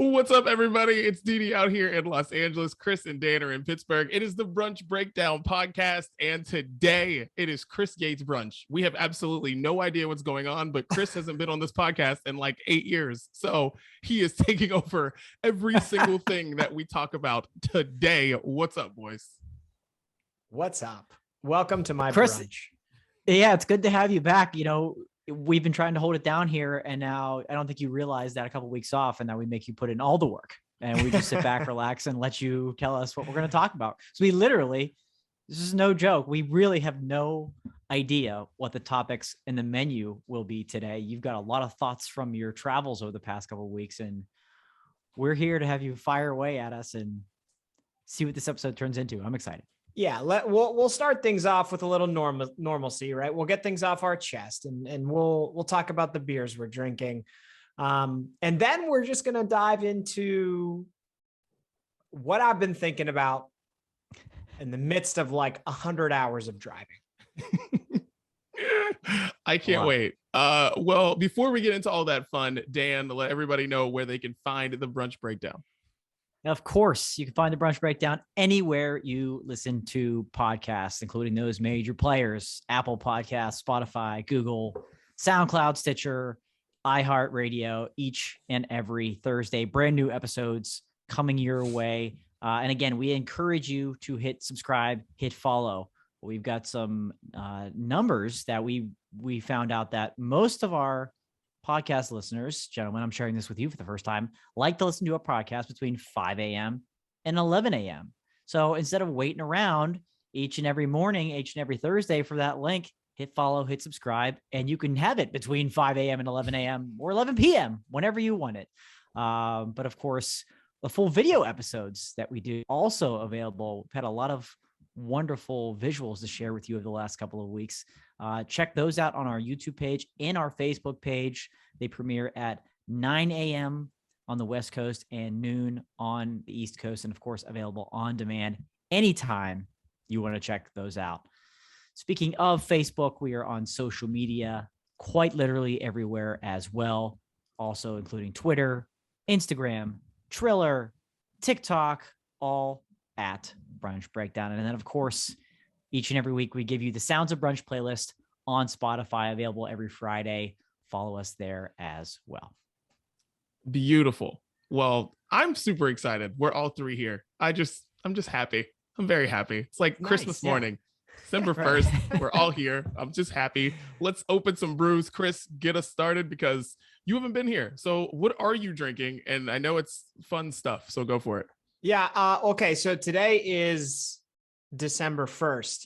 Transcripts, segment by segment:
What's up, everybody? It's Didi out here in Los Angeles. Chris and Dan are in Pittsburgh. It is the Brunch Breakdown podcast, and today it is Chris Gates' brunch. We have absolutely no idea what's going on, but Chris hasn't been on this podcast in like 8 years, so he is taking over every single thing that we talk about today. What's up, boys? What's up? Welcome to my Chris, brunch. Yeah, it's good to have you back. You know, we've been trying to hold it down here, and now I don't think you realize that a couple of weeks off, and now we make you put in all the work, and we just sit back, relax, and let you tell us what we're going to talk about. So we literally, this is no joke, we really have no idea what the topics in the menu will be today. You've got a lot of thoughts from your travels over the past couple of weeks, and we're here to have you fire away at us and see what this episode turns into. I'm excited. Yeah, we'll start things off with a little normalcy, right? We'll get things off our chest, and we'll talk about the beers we're drinking, and then we're just gonna dive into what I've been thinking about in the midst of like 100 hours of driving. I can't wait. Well, before we get into all that fun, Dan, let everybody know where they can find the Brunch Breakdown. Of course, you can find the Brunch Breakdown anywhere you listen to podcasts, including those major players: Apple Podcasts, Spotify, Google, SoundCloud, Stitcher, iHeartRadio. Each and every Thursday, brand new episodes coming your way. And again, we encourage you to hit subscribe, hit follow. We've got some numbers that we found out that most of our podcast listeners, gentlemen, I'm sharing this with you for the first time, like to listen to a podcast between 5 a.m. and 11 a.m. So instead of waiting around each and every morning, each and every Thursday for that link, hit follow, hit subscribe, and you can have it between 5 a.m. and 11 a.m. or 11 p.m., whenever you want it. But of course, the full video episodes that we do also available. We've had a lot of wonderful visuals to share with you over the last couple of weeks. Check those out on our YouTube page and our Facebook page. They premiere at 9 a.m. on the West Coast and noon on the East Coast, and of course available on demand anytime you want to check those out. Speaking of Facebook, we are on social media quite literally everywhere as well, also including Twitter, Instagram, Triller, TikTok, all at Brunch Breakdown. And then, of course, each and every week, we give you the Sounds of Brunch playlist on Spotify, available every Friday. Follow us there as well. Beautiful. Well, I'm super excited. We're all three here. I'm just happy. I'm very happy. It's like nice, Christmas morning, December 1st. We're all here. I'm just happy. Let's open some brews. Chris, get us started because you haven't been here. So what are you drinking? And I know it's fun stuff, so go for it. Yeah. Okay. So today is December 1st,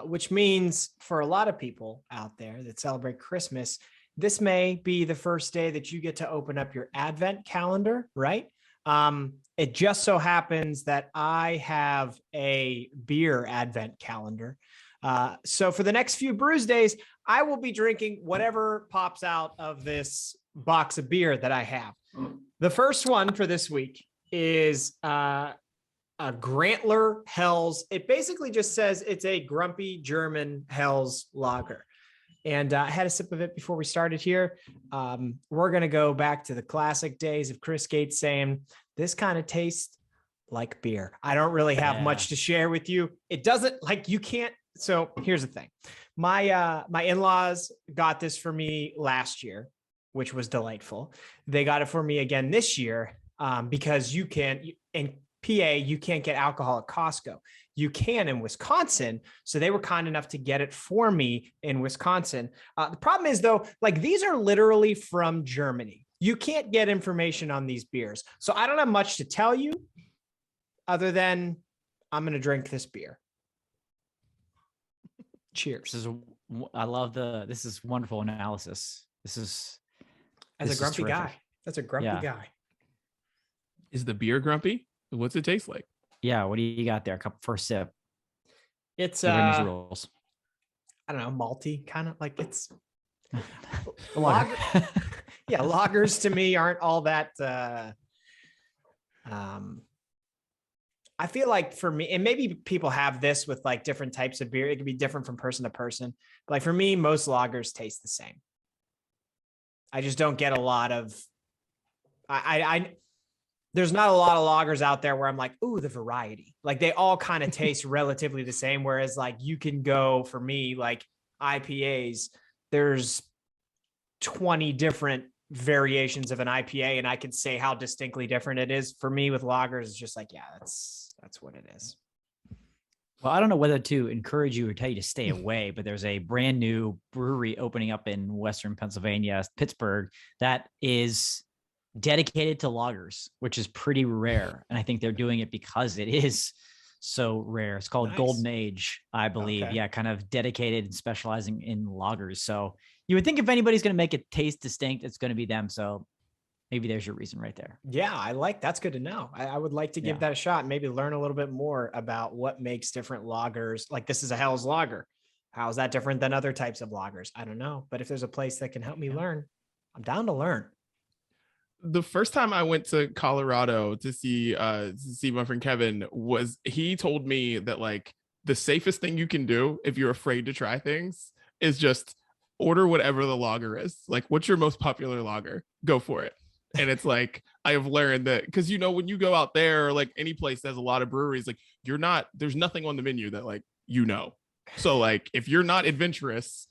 which means for a lot of people out there that celebrate Christmas, this may be the first day that you get to open up your Advent calendar, right? It just so happens that I have a beer Advent calendar. So for the next few brews days, I will be drinking whatever pops out of this box of beer that I have. The first one for this week is a Grantler Helles. It basically just says it's a grumpy German Helles lager. And I had a sip of it before we started here. We're going to go back to the classic days of Chris Gates saying, this kind of tastes like beer. I don't really have much to share with you. It doesn't, like, you can't. So here's the thing. My in-laws got this for me last year, which was delightful. They got it for me again this year because you can, in PA, you can't get alcohol at Costco. You can in Wisconsin. So they were kind enough to get it for me in Wisconsin. The problem is, though, like, these are literally from Germany. You can't get information on these beers. So I don't have much to tell you other than I'm going to drink this beer. Cheers. This is wonderful analysis. This a grumpy guy. That's a grumpy guy. Is the beer grumpy? What's it taste like? Yeah. What do you got there? First sip. It's rules. I don't know, malty, kind of like it's lager. Yeah, lagers to me aren't all that. I feel like for me, and maybe people have this with like different types of beer. It can be different from person to person. But like for me, most lagers taste the same. I just don't get a lot of. there's not a lot of lagers out there where I'm like, ooh, the variety. Like they all kind of taste relatively the same. Whereas like you can go, for me, like IPAs, there's 20 different variations of an IPA, and I can say how distinctly different it is. For me with lagers, it's just like, yeah, that's what it is. Well, I don't know whether to encourage you or tell you to stay away, but there's a brand new brewery opening up in Western Pennsylvania, Pittsburgh, that is dedicated to lagers, which is pretty rare. And I think they're doing it because it is so rare. It's called Golden Age, I believe. Okay. Yeah, kind of dedicated and specializing in lagers. So you would think if anybody's going to make it taste distinct, it's going to be them. So maybe there's your reason right there. Yeah, that's good to know. I would like to give that a shot, maybe learn a little bit more about what makes different lagers. Like this is a Hell's Lager. How is that different than other types of lagers? I don't know. But if there's a place that can help me learn, I'm down to learn. The first time I went to Colorado to see my friend Kevin, he told me that like the safest thing you can do if you're afraid to try things is just order whatever the lager is. Like, what's your most popular lager? Go for it. And it's like, I have learned that because, you know, when you go out there, or like any place that has a lot of breweries, like there's nothing on the menu that like, you know. So like, if you're not adventurous,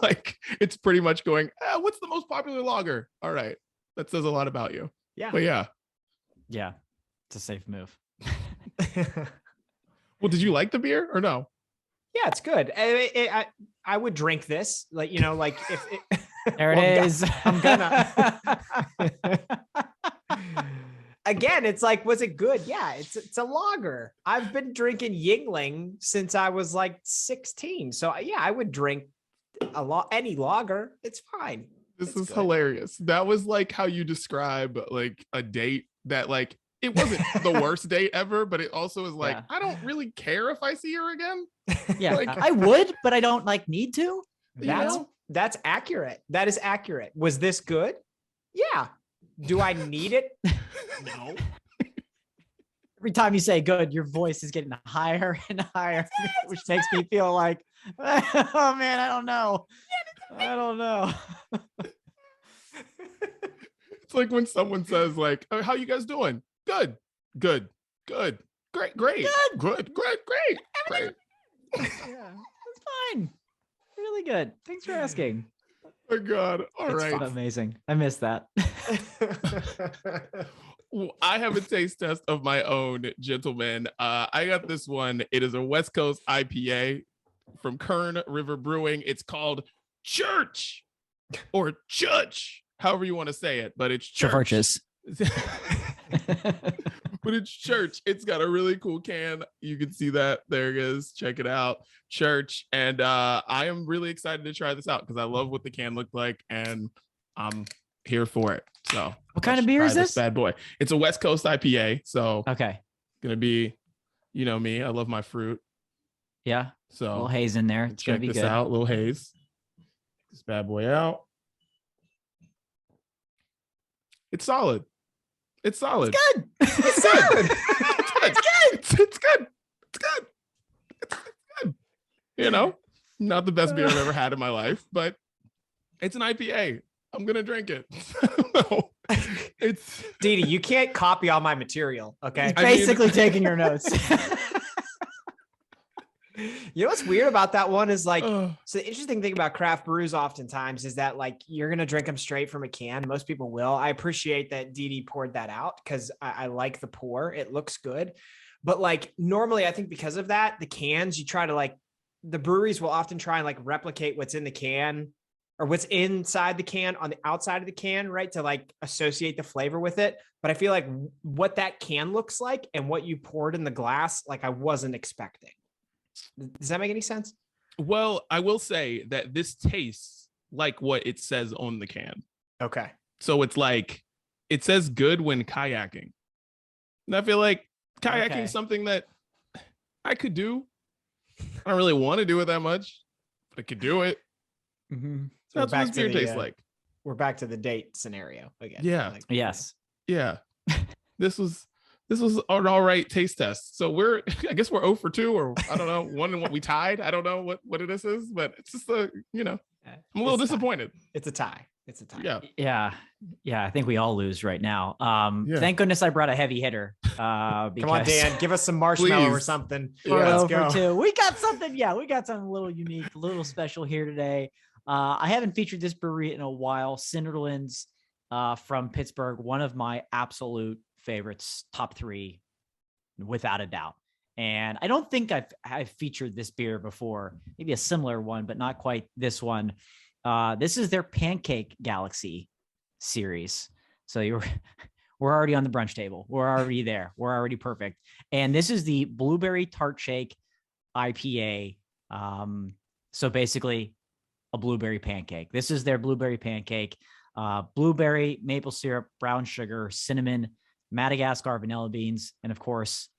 like it's pretty much going, what's the most popular lager? All right. That says a lot about you. Yeah. But yeah. Yeah. It's a safe move. Well, did you like the beer or no? Yeah, it's good. I would drink this, like, you know, like if it, there it is. I'm gonna. Again, it's like, was it good? Yeah, it's a lager. I've been drinking Yingling since I was like 16. So yeah, I would drink any lager. It's fine. This is hilarious. That was like how you describe like a date that like it wasn't the worst date ever, but it also is like, I don't really care if I see her again. Yeah, like, I would, but I don't like need to. That's accurate. That is accurate. Was this good? Yeah. Do I need it? No. Every time you say good, your voice is getting higher and higher, which makes me feel like, oh man, I don't know. It's like when someone says like, oh, how you guys doing? Good. Great. Great. Yeah, it's fine. Really good. Thanks for asking. Oh God. All right. Amazing. I missed that. I have a taste test of my own, gentlemen. I got this one. It is a West Coast IPA from Kern River Brewing. It's called Church or Church, however you want to say it, but it's Church. But it's Church. It's got a really cool can. You can see that. There it is. Check it out. Church. And I am really excited to try this out because I love what the can looked like and I'm here for it. So what kind of beer is this? Bad boy. It's a West Coast IPA. So okay. Gonna be, you know me. I love my fruit. Yeah. So a little haze in there. It's gonna be good. Out. A little haze. This bad boy out. It's solid. It's solid. It's good. It's good. It's good. It's good. You know, not the best beer I've ever had in my life, but it's an IPA. I'm gonna drink it. No, it's Didi, you can't copy all my material. Okay, basically taking your notes. You know what's weird about that one is like, so the interesting thing about craft brews oftentimes is that like you're going to drink them straight from a can. Most people will. I appreciate that Didi poured that out because I like the pour. It looks good. But like normally I think because of that, the cans, you try to like, the breweries will often try and like replicate what's in the can or what's inside the can on the outside of the can, right? To like associate the flavor with it. But I feel like what that can looks like and what you poured in the glass, like I wasn't expecting. Does that make any sense? Well, I will say that this tastes like what it says on the can. Okay. So it's like, it says good when kayaking. And I feel like kayaking is something that I could do. I don't really want to do it that much, but I could do it. Mm-hmm. So that's what this beer tastes like. We're back to the date scenario again. Yeah. Like, yes. Yeah. This was an all right taste test. So I guess we're 0 for 2 or I don't know, 1 in what we tied. I don't know what this is, but it's just I'm a little disappointed. It's a tie. It's a tie. Yeah. Yeah. I think we all lose right now. Yeah. Thank goodness I brought a heavy hitter. Come on, Dan, give us some marshmallow or something. Yeah, Let's go. two. We got something. Yeah, we got something a little unique, a little special here today. I haven't featured this brewery in a while. Cinderlands from Pittsburgh, one of my absolute favorites, top 3, without a doubt. And I don't think I've featured this beer before, maybe a similar one, but not quite this one. This is their Pancake Galaxy series. So we're already on the brunch table. We're already there. We're already perfect. And this is the Blueberry Tart Shake IPA. So basically a blueberry pancake. This is their blueberry pancake. Blueberry, maple syrup, brown sugar, cinnamon, Madagascar vanilla beans, and of course,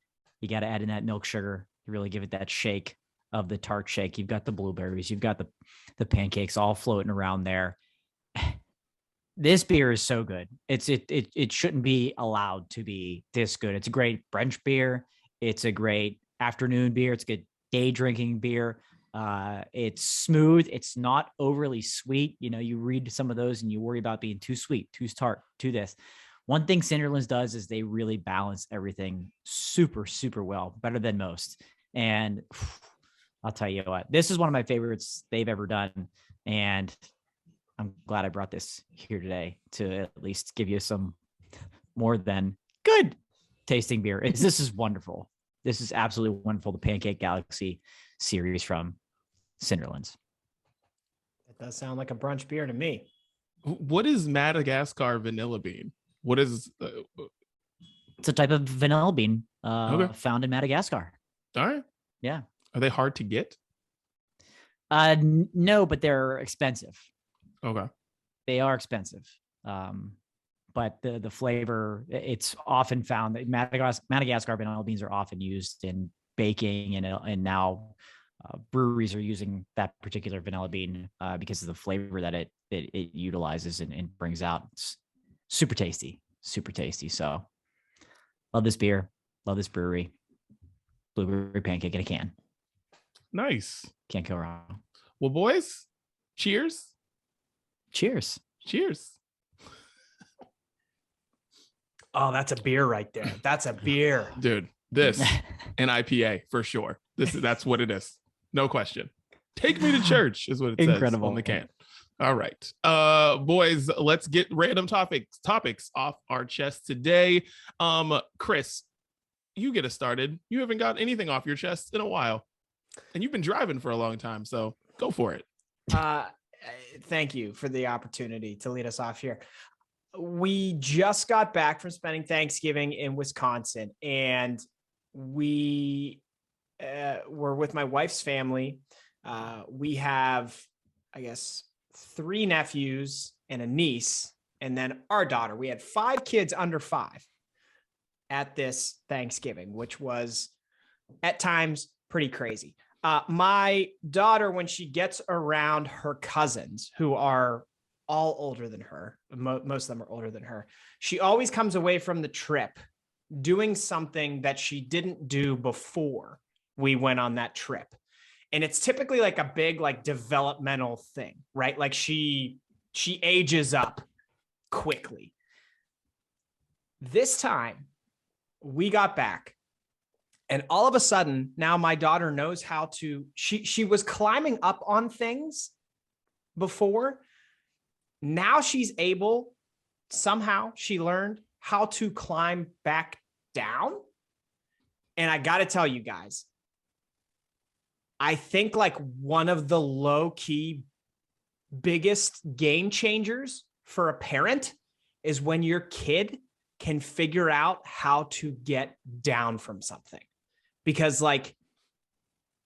you got to add in that milk sugar to really give it that shake of the tart shake. You've got the blueberries, you've got the pancakes all floating around there. This beer is so good. It shouldn't be allowed to be this good. It's a great brunch beer. It's a great afternoon beer. It's a good day drinking beer. It's smooth. It's not overly sweet. You know, you read some of those and you worry about being too sweet, too tart, too this. One thing Cinderlands does is they really balance everything super, super well, better than most. And I'll tell you what, this is one of my favorites they've ever done. And I'm glad I brought this here today to at least give you some more than good tasting beer. This is wonderful. This is absolutely wonderful. The Pancake Galaxy series from Cinderlands. It does sound like a brunch beer to me. What is Madagascar vanilla bean? What is It's a type of vanilla bean found in Madagascar. All right. Yeah. Are they hard to get? No, but they're expensive. Okay. They are expensive. But the flavor, it's often found that Madagascar vanilla beans are often used in baking, and now breweries are using that particular vanilla bean because of the flavor that it utilizes and brings out. It's super tasty. So love this beer, love this brewery. Blueberry pancake in a can. Nice. Can't go wrong. Well, boys, cheers. Cheers. Oh, that's a beer right there. That's a beer. Dude, this an IPA for sure. That's what it is. No question. Take me to church is what it says on the can. All right. Boys, let's get random topics off our chest today. Chris, you get us started. You haven't got anything off your chest in a while. And you've been driving for a long time, so go for it. Thank you for the opportunity to lead us off here. We just got back from spending Thanksgiving in Wisconsin, and we were with my wife's family. We have, I guess, 3 nephews and a niece, and then our daughter. We had 5 kids under 5 at this Thanksgiving, which was at times pretty crazy. My daughter, when she gets around her cousins, who are all older than her, most of them are older than her, she always comes away from the trip doing something that she didn't do before we went on that trip. And it's typically like a big, like, developmental thing, right? Like she ages up quickly. This time we got back, and all of a sudden now my daughter knows how to, she was climbing up on things before. Now she's able, somehow she learned how to climb back down. And I got to tell you guys, I think like one of the low key biggest game changers for a parent is when your kid can figure out how to get down from something. Because like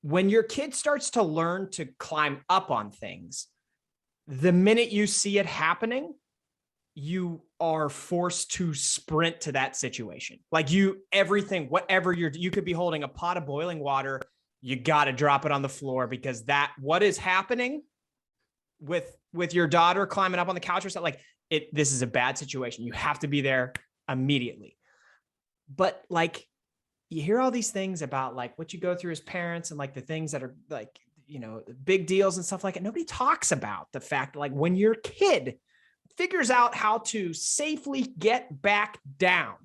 when your kid starts to learn to climb up on things, the minute you see it happening, you are forced to sprint to that situation. Like everything, whatever you could be holding a pot of boiling water, you got to drop it on the floor, because what is happening with your daughter climbing up on the couch or something, like this is a bad situation. You have to be there immediately. But like, you hear all these things about like what you go through as parents and like the things that are like, you know, big deals and stuff like that. Nobody talks about the fact that like when your kid figures out how to safely get back down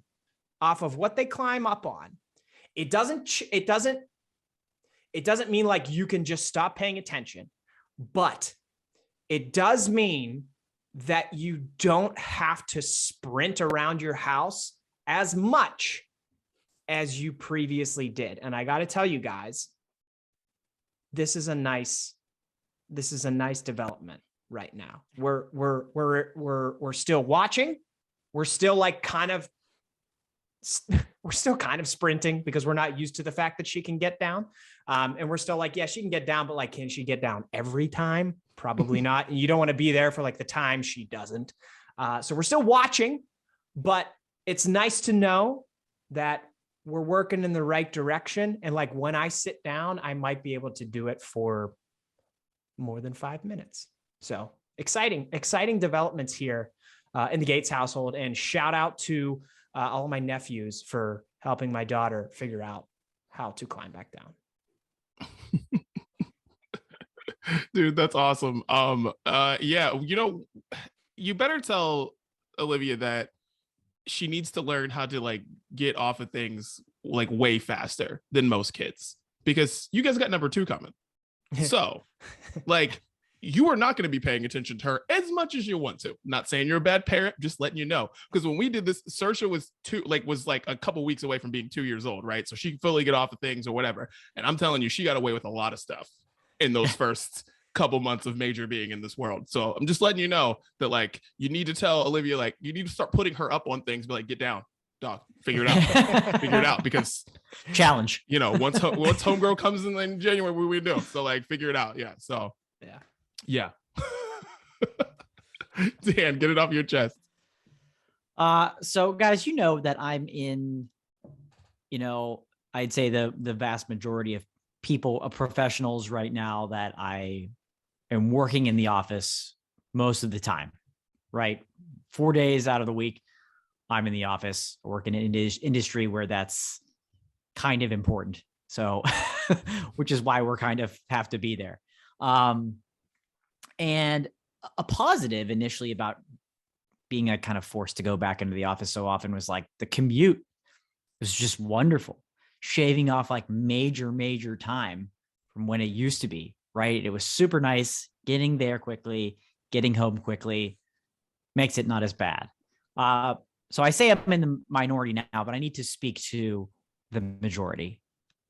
off of what they climb up on, it doesn't mean like you can just stop paying attention, but it does mean that you don't have to sprint around your house as much as you previously did. And I got to tell you guys, this is a nice development right now. We're still watching. We're still like we're still kind of sprinting because we're not used to the fact that she can get down. And we're still like, yeah, she can get down, but like, can she get down every time? Probably not. And you don't want to be there for like the time she doesn't. So we're still watching, but it's nice to know that we're working in the right direction. And like when I sit down, I might be able to do it for more than 5 minutes. So exciting developments here in the Gates household. And shout out to all of my nephews for helping my daughter figure out how to climb back down. Dude, that's awesome. Yeah, you better tell Olivia that she needs to learn how to like get off of things like way faster than most kids, because you guys got number 2 coming. So like, you are not going to be paying attention to her as much as you want to. Not saying you're a bad parent, just letting you know. Because when we did this, Saoirse was like a couple weeks away from being 2 years old, right? So she could fully get off of things or whatever. And I'm telling you, she got away with a lot of stuff in those first couple months of Major being in this world. So I'm just letting you know that like, you need to tell Olivia, like, you need to start putting her up on things, but like, get down, dog, figure it out, because challenge, once homegirl comes in January, what we do? So like, figure it out. Yeah. So yeah. Dan, get it off your chest. So guys, that I'm in, I'd say the vast majority of professionals right now that I am working in the office most of the time, right? 4 days out of the week, I'm in the office working in an industry where that's kind of important. So, which is why we're kind of have to be there. And a positive initially about being a kind of forced to go back into the office so often was like the commute was just wonderful. Shaving off like major time from when it used to be, right? It was super nice getting there quickly, getting home quickly, makes it not as bad. So I say I'm in the minority now, but I need to speak to the majority.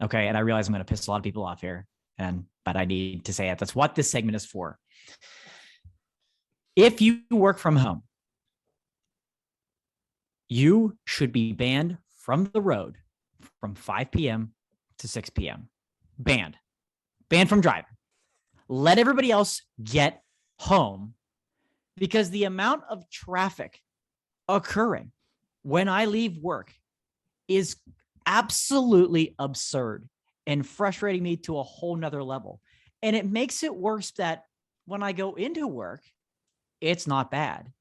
Okay. And I realize I'm going to piss a lot of people off here, but I need to say it. That's what this segment is for. If you work from home, you should be banned from the road from 5 p.m. to 6 p.m. Banned from driving. Let everybody else get home, because the amount of traffic occurring when I leave work is absolutely absurd and frustrating me to a whole nother level. And it makes it worse that when I go into work, it's not bad.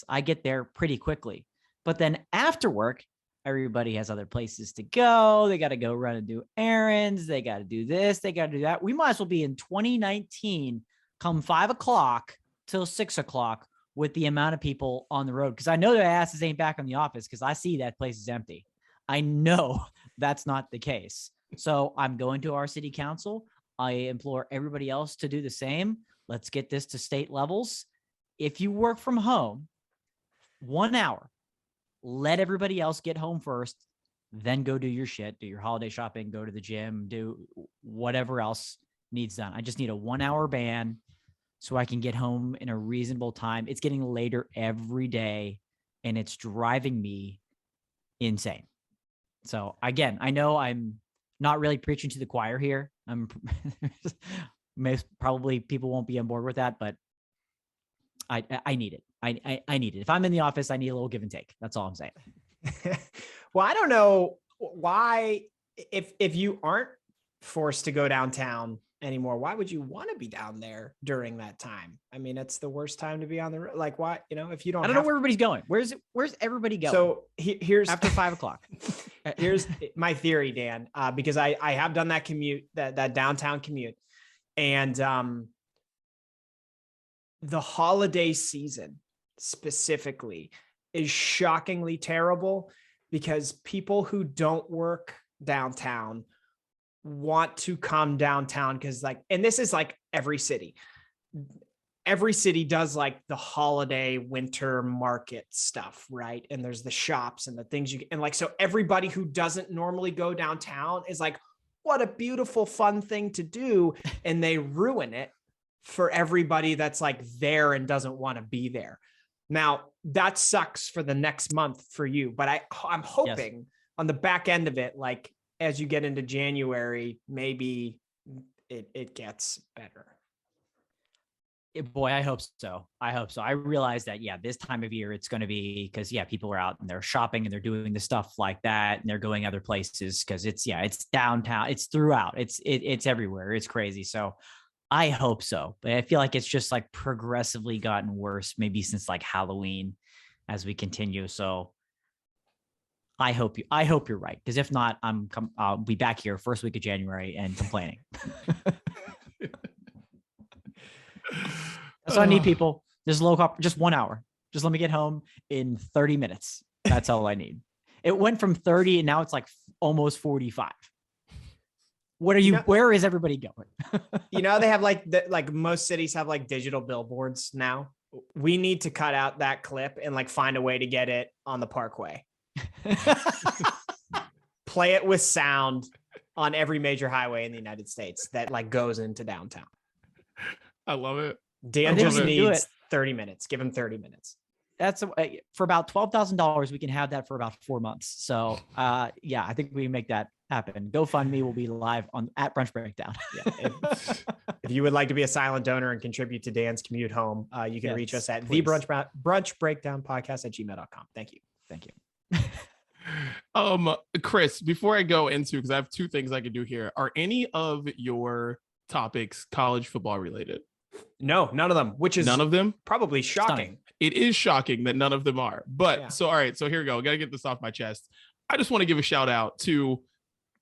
I get there pretty quickly. But then after work, everybody has other places to go. They got to go run and do errands. They got to do this. They got to do that. We might as well be in 2019 come 5 o'clock till 6 o'clock with the amount of people on the road. Because I know their asses ain't back in the office because I see that place is empty. I know that's not the case. So I'm going to our city council. I implore everybody else to do the same. Let's get this to state levels. If you work from home, 1 hour, let everybody else get home first, then go do your shit, do your holiday shopping, go to the gym, do whatever else needs done. I just need a 1 hour ban so I can get home in a reasonable time. It's getting later every day and it's driving me insane. So again, I know I'm not really preaching to the choir here. Probably people won't be on board with that, but I need it. I need it. If I'm in the office, I need a little give and take. That's all I'm saying. Well, I don't know why, if you aren't forced to go downtown anymore, why would you want to be down there during that time? I mean, it's the worst time to be on the road. Like, why, if you don't, I don't know where everybody's going. Where's everybody going? So here's after 5 o'clock. Here's my theory, Dan, because I have done that commute, that downtown commute, and the holiday season specifically is shockingly terrible because people who don't work downtown want to come downtown because and this is like every city does like the holiday winter market stuff, right? And there's the shops and the things so everybody who doesn't normally go downtown is like, what a beautiful, fun thing to do. And they ruin it for everybody that's like there and doesn't want to be there. Now that sucks for the next month for you, but I'm hoping on the back end of it, like as you get into January, maybe it gets better. Boy, I hope so. I realize that, this time of year, it's going to be because, people are out and they're shopping and they're doing the stuff like that. And they're going other places because it's downtown. It's throughout. It's everywhere. It's crazy. So I hope so. But I feel like it's just like progressively gotten worse, maybe since like Halloween as we continue. So I hope you're right. Because if not, I'll be back here first week of January and complaining. That's what I need, people. Just just 1 hour. Just let me get home in 30 minutes. That's all I need. It went from 30 and now it's like almost 45. Where is everybody going? They have like most cities have like digital billboards now. We need to cut out that clip and like find a way to get it on the Parkway. Play it with sound on every major highway in the United States that like goes into downtown. I love it. Dan just needs 30 minutes. Give him 30 minutes. That's for about $12,000. We can have that for about 4 months. So I think we can make that happen. GoFundMe will be live at Brunch Breakdown. If you would like to be a silent donor and contribute to Dan's commute home, you can reach us at the brunch breakdown podcast at gmail.com. Thank you. Chris, before I go into, because I have two things I could do here. Are any of your topics college football related? No, none of them, which is none of them probably shocking. Stunning. It is shocking that none of them are, but so, all right. So here we go. Got to get this off my chest. I just want to give a shout out to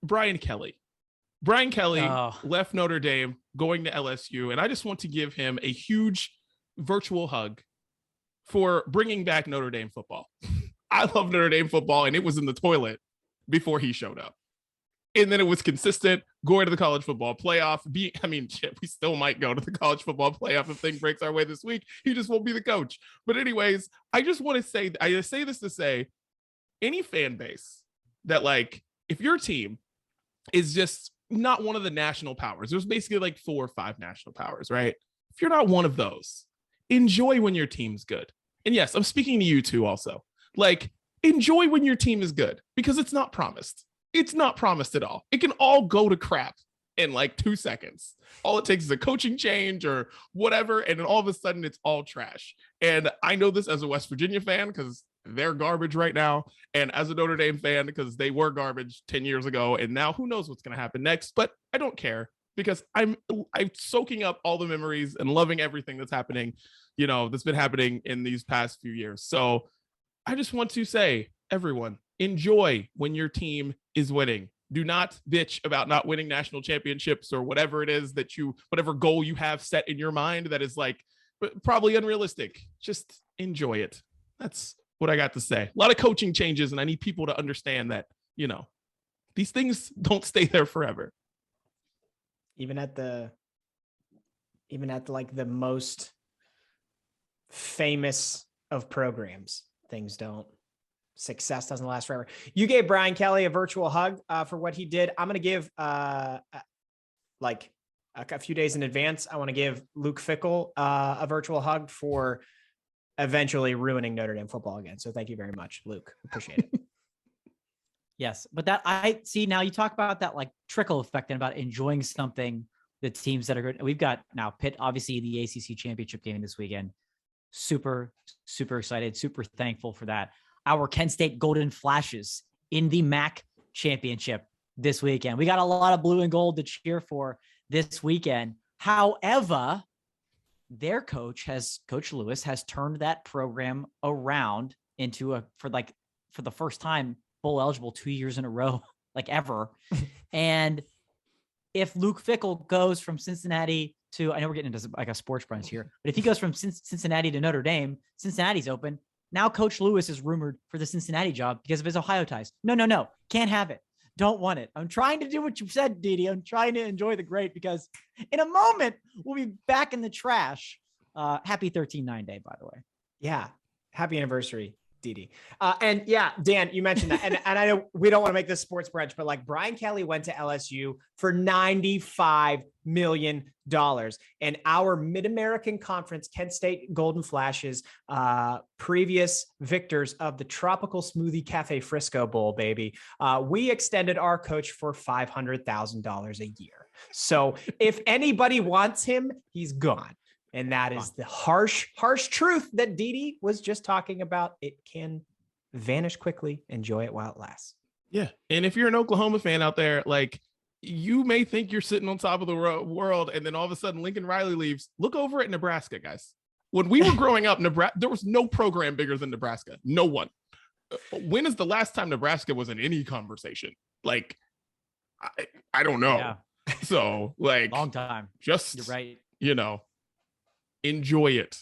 Brian Kelly. Brian Kelly left Notre Dame going to LSU. And I just want to give him a huge virtual hug for bringing back Notre Dame football. I love Notre Dame football, and it was in the toilet before he showed up. And then it was consistent going to the college football playoff. We still might go to the college football playoff if things breaks our way this week. He just won't be the coach. But anyways, I just want to say, I say this to say, any fan base that like, if your team is just not one of the national powers, there's basically like 4 or 5 national powers, right? If you're not one of those, enjoy when your team's good. And yes, I'm speaking to you too also. Like, enjoy when your team is good because it's not promised. It's not promised at all. It can all go to crap in like 2 seconds. All it takes is a coaching change or whatever. And then all of a sudden it's all trash. And I know this as a West Virginia fan because they're garbage right now. And as a Notre Dame fan, because they were garbage 10 years ago. And now who knows what's going to happen next, but I don't care because I'm soaking up all the memories and loving everything that's happening, that's been happening in these past few years. So I just want to say, everyone, enjoy when your team is winning. Do not bitch about not winning national championships or whatever it is whatever goal you have set in your mind that is like probably unrealistic. Just enjoy it. That's what I got to say. A lot of coaching changes, and I need people to understand that, these things don't stay there forever. Even at the like the most famous of programs, success doesn't last forever. You gave Brian Kelly a virtual hug for what he did. I'm going to give like a few days in advance. I want to give Luke Fickell a virtual hug for eventually ruining Notre Dame football again. So thank you very much, Luke. Appreciate it. Yes. But that I see now you talk about that like trickle effect and about enjoying something, the teams that are good. We've got now Pitt, obviously the ACC championship game this weekend. Super, super excited, super thankful for that. Our Kent State Golden Flashes in the MAC championship this weekend. We got a lot of blue and gold to cheer for this weekend. However, their Coach Lewis has turned that program around into for the first time bowl eligible 2 years in a row, like ever. And if Luke Fickell goes from Cincinnati to, I know we're getting into like a sports brunch here, but if he goes from Cincinnati to Notre Dame, Cincinnati's open. Now Coach Lewis is rumored for the Cincinnati job because of his Ohio ties. No. Can't have it. Don't want it. I'm trying to do what you said, Didi. I'm trying to enjoy the great because in a moment we'll be back in the trash. Happy 13-9 day, by the way. Yeah. Happy anniversary, Didi. And yeah, Dan, you mentioned that. And I know we don't want to make this sports brunch, but like Brian Kelly went to LSU for $95 million. And our Mid-American Conference, Kent State Golden Flashes, previous victors of the Tropical Smoothie Cafe Frisco Bowl, baby. We extended our coach for $500,000 a year. So if anybody wants him, he's gone. And that is the harsh truth that Didi was just talking about. It can vanish quickly. Enjoy it while it lasts. Yeah. And if you're an Oklahoma fan out there, like, you may think you're sitting on top of the world, and then all of a sudden Lincoln Riley leaves. Look over at Nebraska, guys. When we were growing up, Nebraska, there was no program bigger than Nebraska. No one. When is the last time Nebraska was in any conversation? Like, I don't know. Yeah. So, like, long time. Just, you're right. Enjoy it.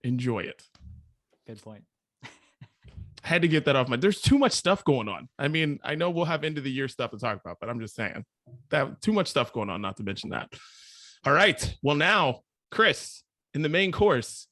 Good point. Had to get that off there's too much stuff going on. I mean, I know we'll have end of the year stuff to talk about, but I'm just saying that too much stuff going on, not to mention that. All right. Well, now, Chris, in the main course,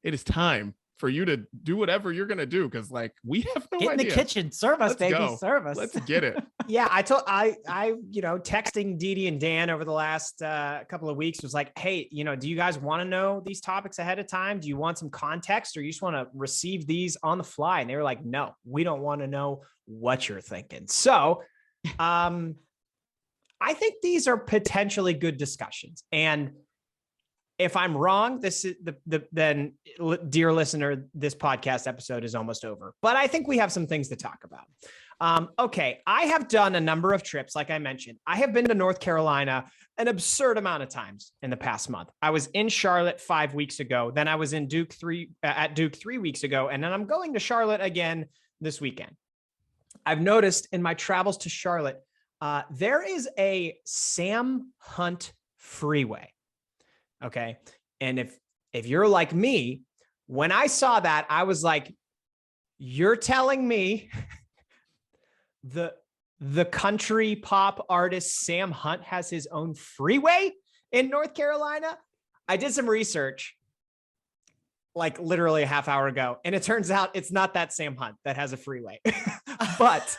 it is time for you to do whatever you're going to do. Cause like, we have no idea. Get in the kitchen, serve us, baby, serve us. Let's get it. Yeah. I texting Didi and Dan over the last couple of weeks was like, hey, do you guys want to know these topics ahead of time? Do you want some context, or you just want to receive these on the fly? And they were like, no, we don't want to know what you're thinking. So, I think these are potentially good discussions. And if I'm wrong, this is then, dear listener, this podcast episode is almost over, but I think we have some things to talk about. Okay. I have done a number of trips. Like I mentioned, I have been to North Carolina an absurd amount of times in the past month. I was in Charlotte 5 weeks ago. Then I was in Duke 3 weeks ago. And then I'm going to Charlotte again this weekend. I've noticed in my travels to Charlotte, there is a Sam Hunt freeway. Okay. And if you're like me, when I saw that, I was like, you're telling me the country pop artist Sam Hunt has his own freeway in North Carolina? I did some research like literally a half hour ago, and it turns out it's not that Sam Hunt that has a freeway, but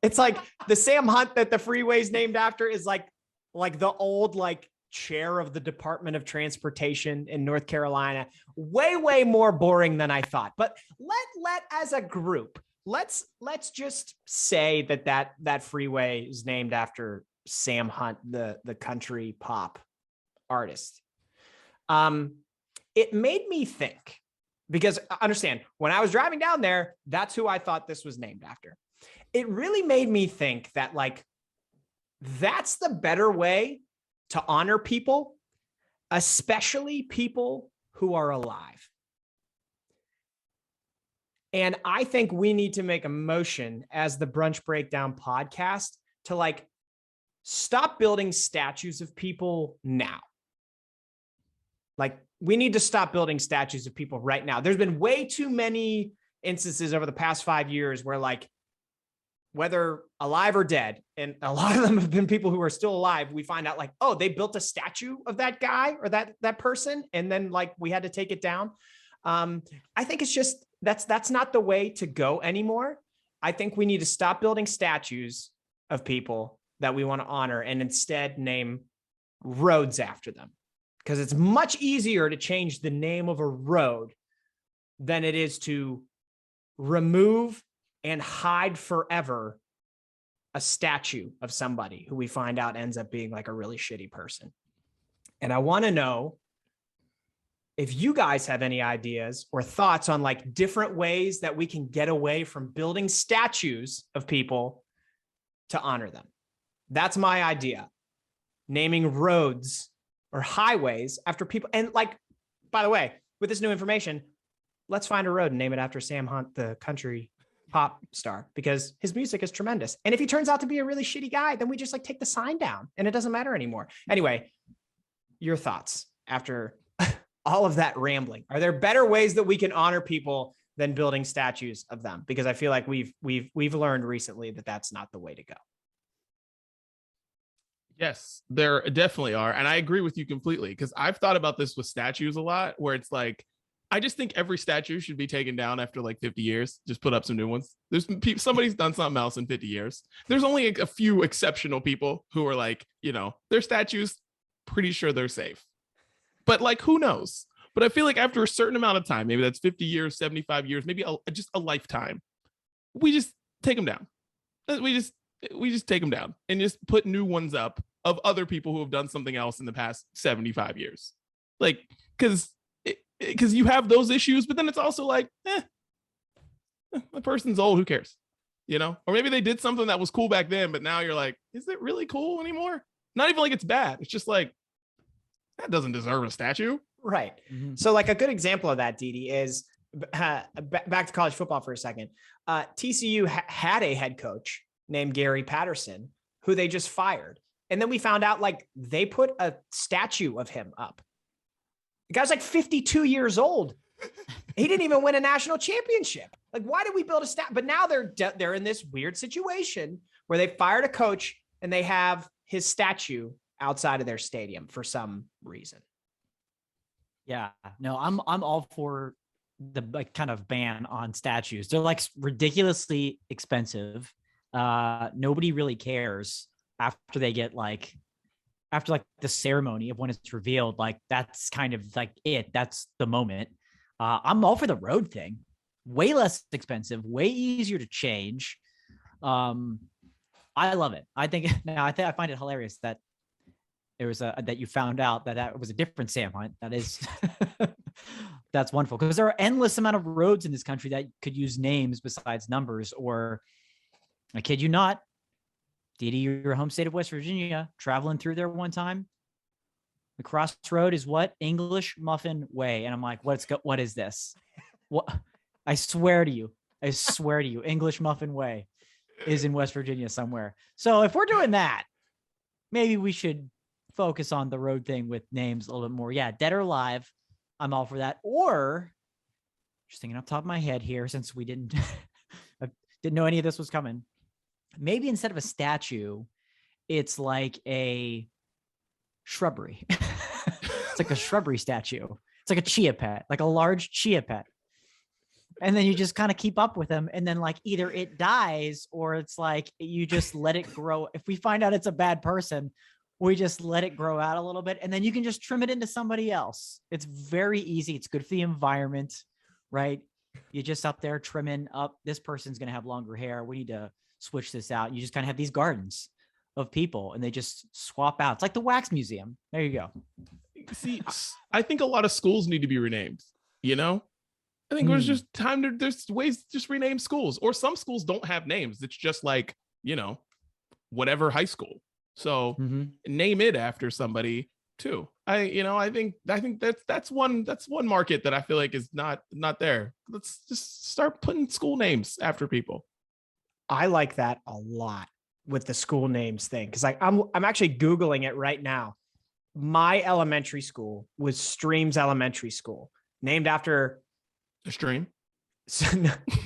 it's like the Sam Hunt that the freeway's named after is like the old, like, chair of the Department of Transportation in North Carolina. Way more boring than I thought. But let as a group, let's just say that freeway is named after Sam Hunt, the country pop artist. It made me think, because understand, when I was driving down there, that's who I thought this was named after. It really made me think that, like, that's the better way to honor people, especially people who are alive. And I think we need to make a motion as the Brunch Breakdown podcast to, like, stop building statues of people now. Like, we need to stop building statues of people right now. There's been way too many instances over the past 5 years where, like, whether alive or dead, and a lot of them have been people who are still alive, we find out, like, oh, they built a statue of that guy or that person, and then, like, we had to take it down. I think it's just, that's not the way to go anymore. I think we need to stop building statues of people that we want to honor and instead name roads after them, because it's much easier to change the name of a road than it is to remove and hide forever a statue of somebody who we find out ends up being, like, a really shitty person. And I want to know if you guys have any ideas or thoughts on, like, different ways that we can get away from building statues of people to honor them. That's my idea. Naming roads or highways after people. And, like, by the way, with this new information, let's find a road and name it after Sam Hunt, the country pop star, because his music is tremendous. And if he turns out to be a really shitty guy, then we just, like, take the sign down and it doesn't matter anymore. Anyway, your thoughts after all of that rambling. Are there better ways that we can honor people than building statues of them? Because I feel like we've learned recently that that's not the way to go. Yes, there definitely are. And I agree with you completely, because I've thought about this with statues a lot, where it's like, I just think every statue should be taken down after like 50 years. Just put up some new ones. Somebody's done something else in 50 years. There's only a few exceptional people who are like, their statues, pretty sure they're safe. But like, who knows? But I feel like after a certain amount of time, maybe that's 50 years, 75 years, maybe just a lifetime, we just take them down. We just take them down and just put new ones up of other people who have done something else in the past 75 years. Like, because you have those issues, but then it's also like, the person's old, who cares? Or maybe they did something that was cool back then, but now you're like, is it really cool anymore? Not even like it's bad. It's just like, that doesn't deserve a statue. Right. Mm-hmm. So like a good example of that, Didi, is back to college football for a second. TCU had a head coach named Gary Patterson who they just fired. And then we found out like they put a statue of him up. The guy's like 52 years old. He didn't even win a national championship. Like, why did we build a statue? But now they're in this weird situation where they fired a coach and they have his statue outside of their stadium for some reason. Yeah, no, I'm all for the like kind of ban on statues. They're like ridiculously expensive. Nobody really cares after they get after the ceremony of when it's revealed. Like, that's kind of like that's the moment. I'm all for the road thing. Way less expensive, way easier to change. I love it. I find it hilarious that there was that you found out that was a different Sam Hunt. That is, that's wonderful, because there are endless amount of roads in this country that could use names besides numbers. Or, I kid you not, Didi, your home state of West Virginia, traveling through there one time, the crossroad is what? English Muffin Way. And I'm like, what is this? What? I swear to you, English Muffin Way is in West Virginia somewhere. So if we're doing that, maybe we should focus on the road thing with names a little bit more. Yeah, dead or alive, I'm all for that. Or, just thinking off the top of my head here, since we didn't know any of this was coming, maybe instead of a statue, it's like a shrubbery. It's like a shrubbery statue. It's like a chia pet, like a large chia pet. And then you just kind of keep up with them. And then like either it dies or it's like you just let it grow. If we find out it's a bad person, we just let it grow out a little bit. And then you can just trim it into somebody else. It's very easy. It's good for the environment, right? You're just up there trimming up. This person's going to have longer hair. We need to switch this out. You just kind of have these gardens of people and they just swap out. It's like the wax museum. There you go. See, I think a lot of schools need to be renamed, I think it was just time to, there's ways to just rename schools, or some schools don't have names. It's just like, whatever high school. So name it after somebody too. I think that's one market that I feel like is not there. Let's just start putting school names after people. I like that a lot with the school names thing. Cause I'm actually Googling it right now. My elementary school was Streams Elementary School, named after a stream.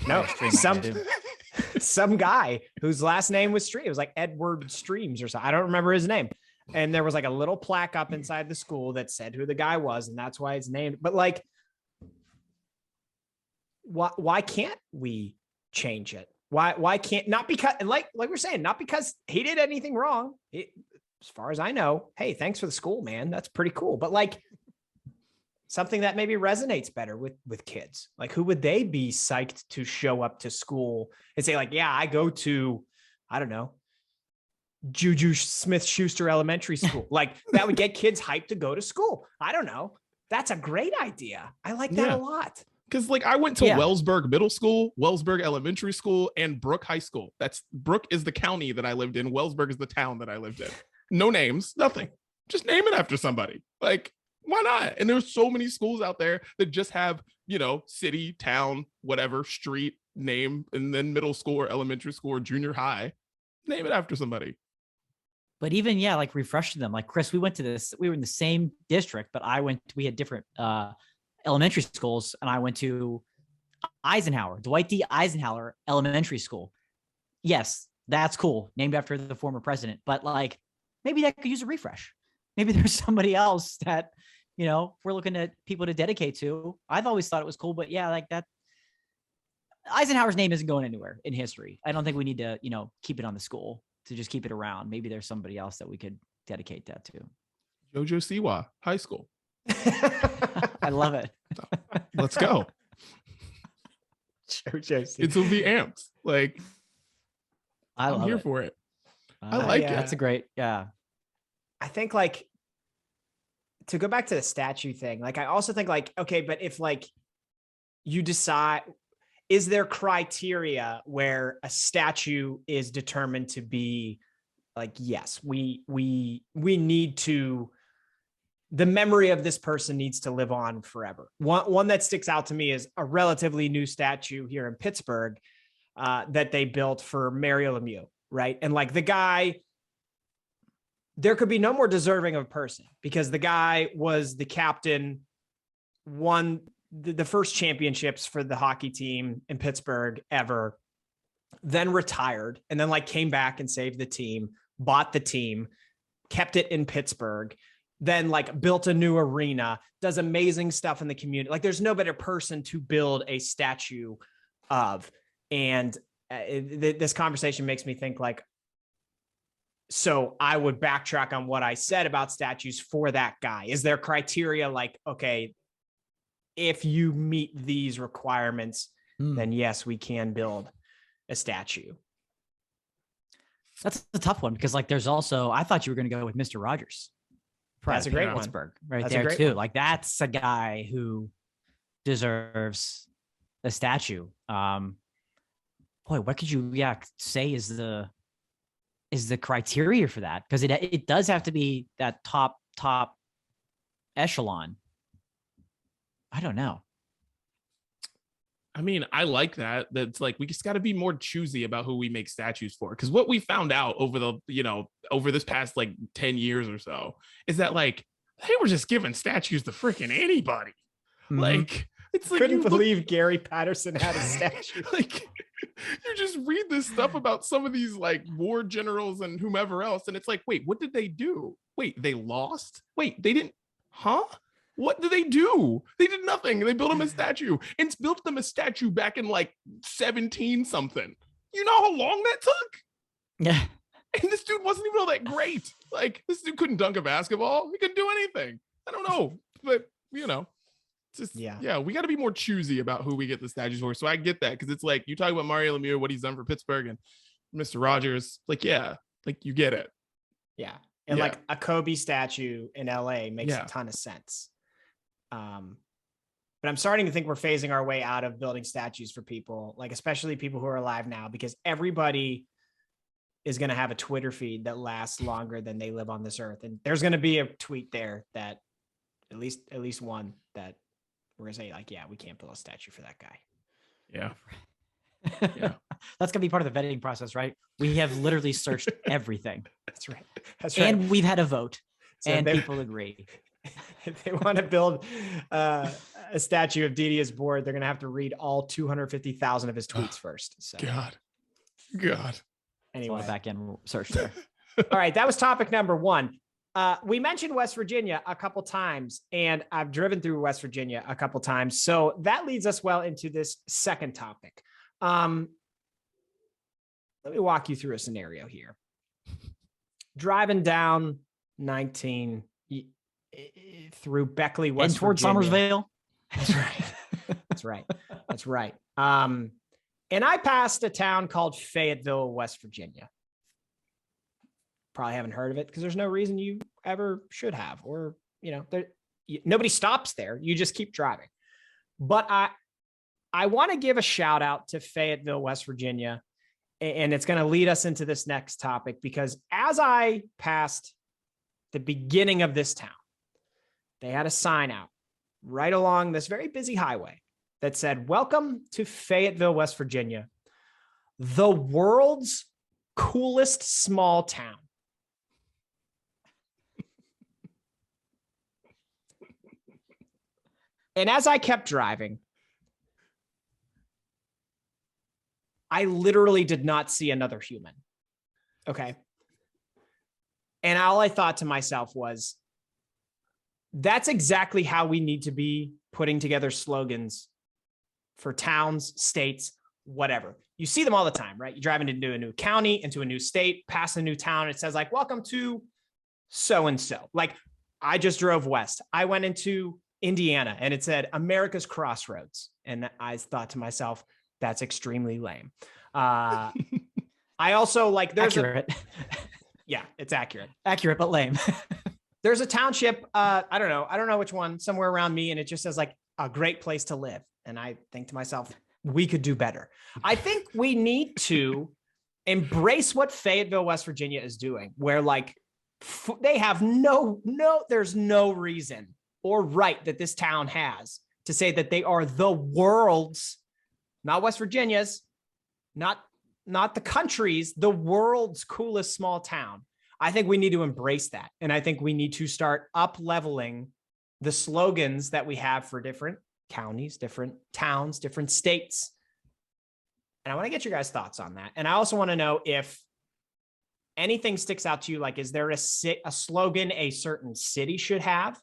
No, some guy whose last name was Stream. It was like Edward Streams or something. I don't remember his name. And there was like a little plaque up inside the school that said who the guy was, and that's why it's named. But like, why can't we change it? Why can't, not because, and like we're saying, not because he did anything wrong. As far as I know, hey, thanks for the school, man. That's pretty cool. But like, something that maybe resonates better with kids. Like, who would they be psyched to show up to school and say like, yeah, I go to, I don't know, Juju Smith-Schuster Elementary School. Like, that would get kids hyped to go to school. I don't know. That's a great idea. I like that a lot. Because like I went to Wellsburg Middle School, Wellsburg Elementary School, and Brook High School. Brook is the county that I lived in. Wellsburg is the town that I lived in. No names, nothing. Just name it after somebody. Like, why not? And there's so many schools out there that just have, city, town, whatever, street name, and then middle school or elementary school or junior high. Name it after somebody. But even, yeah, like refreshing them. Like Chris, we were in the same district, but we had different elementary schools, and I went to Dwight D. Eisenhower Elementary School. Yes, that's cool. Named after the former president, but like maybe that could use a refresh. Maybe there's somebody else that, we're looking at people to dedicate to. I've always thought it was cool, but yeah, like that. Eisenhower's name isn't going anywhere in history. I don't think we need to, keep it on the school, to just keep it around. Maybe there's somebody else that we could dedicate that to. Jojo Siwa High School. I love it. Let's go. Jojo Siwa. It'll be amped. Like, I'm here for it. I like it. That's a great, yeah. I think like, to go back to the statue thing, like I also think like, okay, but if like you decide, is there criteria where a statue is determined to be like, yes, we need to, the memory of this person needs to live on forever. One that sticks out to me is a relatively new statue here in Pittsburgh that they built for Mario Lemieux, right? And like the guy, there could be no more deserving of a person, because the guy was the captain, won the first championships for the hockey team in Pittsburgh ever, then retired, and then like came back and saved the team, bought the team, kept it in Pittsburgh, then like built a new arena, does amazing stuff in the community. Like there's no better person to build a statue of. And this conversation makes me think like, so I would backtrack on what I said about statues for that guy. Is there criteria like, okay, if you meet these requirements, then yes, we can build a statue. That's a tough one, because like there's also, I thought you were going to go with Mr. Rogers. That's a great one. Pittsburgh, right That's there too. one. Like that's a guy who deserves a statue. Boy, what could you say is the criteria for that? Because it does have to be that top echelon. I don't know. I mean, I like that. That's like, we just got to be more choosy about who we make statues for. Because what we found out over this past like 10 years or so is that like they were just giving statues to freaking anybody. Mm-hmm. Like, it's like, couldn't believe Gary Patterson had a statue. Like, you just read this stuff about some of these like war generals and whomever else, and it's like, wait, what did they do? Wait, they lost? Wait, they didn't? Huh? What did they do? They did nothing. They built him a statue, and built them a statue back in like 17 something. You know how long that took? Yeah. And this dude wasn't even all that great. Like, this dude couldn't dunk a basketball. He couldn't do anything. I don't know, but it's just, yeah, we got to be more choosy about who we get the statues for. So I get that, because it's like, you talk about Mario Lemieux, what he's done for Pittsburgh, and Mr. Rogers, like, yeah, like you get it. Yeah. And like a Kobe statue in LA makes a ton of sense. But I'm starting to think we're phasing our way out of building statues for people, like especially people who are alive now, because everybody is going to have a Twitter feed that lasts longer than they live on this earth. And there's going to be a tweet there that at least one that we're going to say like, yeah, we can't build a statue for that guy. Yeah. Yeah. That's going to be part of the vetting process, right? We have literally searched everything. That's right. That's right. And we've had a vote, so and people agree. If they want to build a statue of Didi's board, they're going to have to read all 250,000 of his tweets first. So. God. Anyway, back end search there. All right, that was topic number one. We mentioned West Virginia a couple times, and I've driven through West Virginia a couple times, so that leads us well into this second topic. Let me walk you through a scenario here. Driving down 19 through Beckley, West towards Virginia. Somersville. That's right. That's right. And I passed a town called Fayetteville, West Virginia. Probably haven't heard of it because there's no reason you ever should have, or, nobody stops there. You just keep driving. But I want to give a shout out to Fayetteville, West Virginia. And it's going to lead us into this next topic, because as I passed the beginning of this town, they had a sign out right along this very busy highway that said, "Welcome to Fayetteville, West Virginia, the world's coolest small town." And as I kept driving, I literally did not see another human. Okay. And all I thought to myself was, that's exactly how we need to be putting together slogans for towns, states, whatever. You see them all the time, right? You drive into a new county, into a new state, past a new town. It says like, welcome to so-and-so. Like I just drove west. I went into Indiana and it said America's Crossroads. And I thought to myself, that's extremely lame. I also like, there's accurate. Yeah, it's accurate. Accurate, but lame. There's a township. I don't know which one, somewhere around me. And it just says like a great place to live. And I think to myself, we could do better. I think we need to embrace what Fayetteville, West Virginia is doing, where like they have there's no reason or right that this town has to say that they are the world's, not West Virginia's, not the country's, the world's coolest small town. I think we need to embrace that. And I think we need to start up-leveling the slogans that we have for different counties, different towns, different states. And I want to get your guys' thoughts on that. And I also want to know if anything sticks out to you. Like, is there a slogan a certain city should have?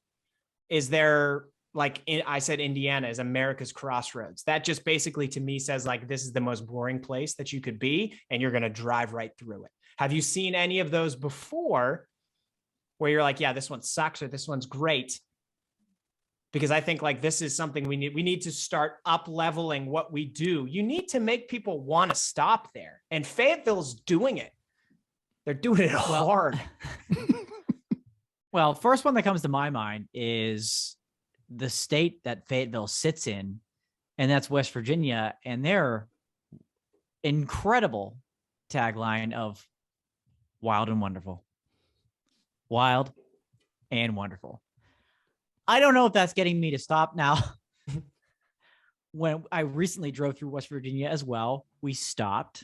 Is there, like I said, Indiana is America's Crossroads. That just basically to me says like, this is the most boring place that you could be, and you're going to drive right through it. Have you seen any of those before where you're like, yeah, this one sucks or this one's great? Because I think like this is something we need to start up leveling what we do. You need to make people want to stop there. And Fayetteville's doing it. They're doing it hard. Well, first one that comes to my mind is the state that Fayetteville sits in, and that's West Virginia, and their incredible tagline of wild and wonderful. Wild and wonderful. I don't know if that's getting me to stop now. When I recently drove through West Virginia as well, we stopped.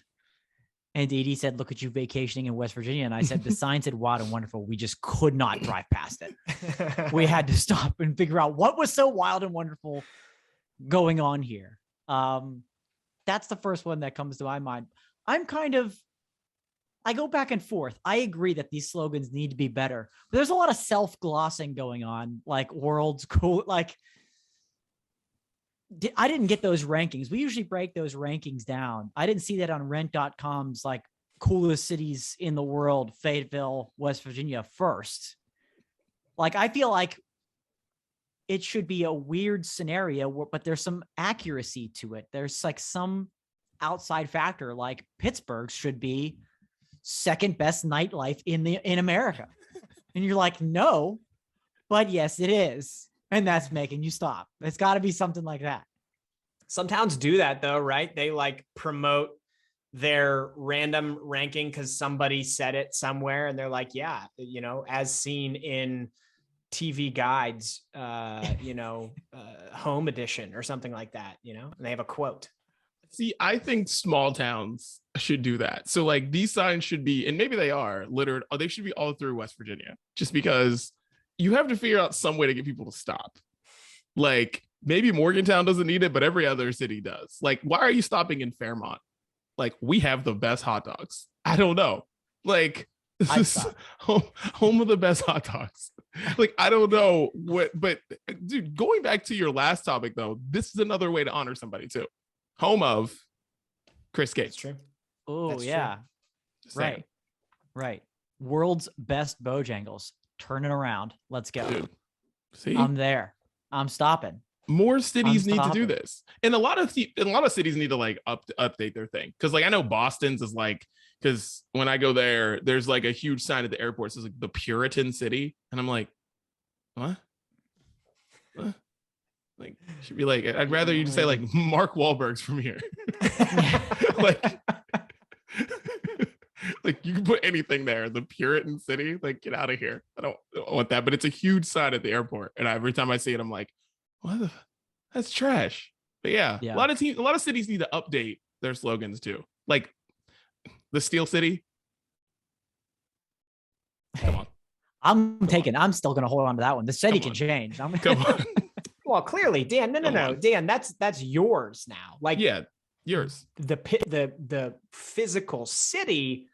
And Edie said, look at you vacationing in West Virginia. And I said, the sign said wild and wonderful. We just could not drive past it. We had to stop and figure out what was so wild and wonderful going on here. That's the first one that comes to my mind. I go back and forth. I agree that these slogans need to be better. But there's a lot of self-glossing going on, like world's cool. Like, I didn't get those rankings. We usually break those rankings down. I didn't see that on rent.com's like coolest cities in the world, Fayetteville, West Virginia first. Like, I feel like it should be a weird scenario, but there's some accuracy to it. There's like some outside factor, like Pittsburgh should be second best nightlife in America. And you're like, no, but yes, it is. And that's making you stop. It's got to be something like that. Some towns do that though, right? They like promote their random ranking because somebody said it somewhere. And they're like, yeah, as seen in TV guides, home edition or something like that, and they have a quote. See, I think small towns should do that. So like these signs should be, and maybe they are littered, or they should be all through West Virginia, just because you have to figure out some way to get people to stop. Like maybe Morgantown doesn't need it, but every other city does. Like, why are you stopping in Fairmont? Like, we have the best hot dogs. I don't know. Like, this is home of the best hot dogs. Like, I don't know what, but dude, going back to your last topic though, this is another way to honor somebody too. Home of Chris Gates. That's true. Oh, yeah. True. Right. World's best Bojangles. Turn it around. Let's go. Dude, see? I'm there. I'm stopping. More cities need to do this. And a lot of cities need to like update their thing. Cause like I know Boston's is like, because when I go there, there's like a huge sign at the airport. It says like the Puritan City. And I'm like, what? Like, should be like, I'd rather you just say like Mark Wahlberg's from here. like you can put anything there. The Puritan City, like get out of here. I don't want that. But it's a huge sign at the airport, and every time I see it, I'm like, what? That's trash. But yeah, a lot of cities need to update their slogans too. Like the Steel City. Come on. I'm still gonna hold on to that one. The city can change. Come on. Well, clearly, Dan. No, Dan. That's yours now. Like, Yeah, yours. The physical city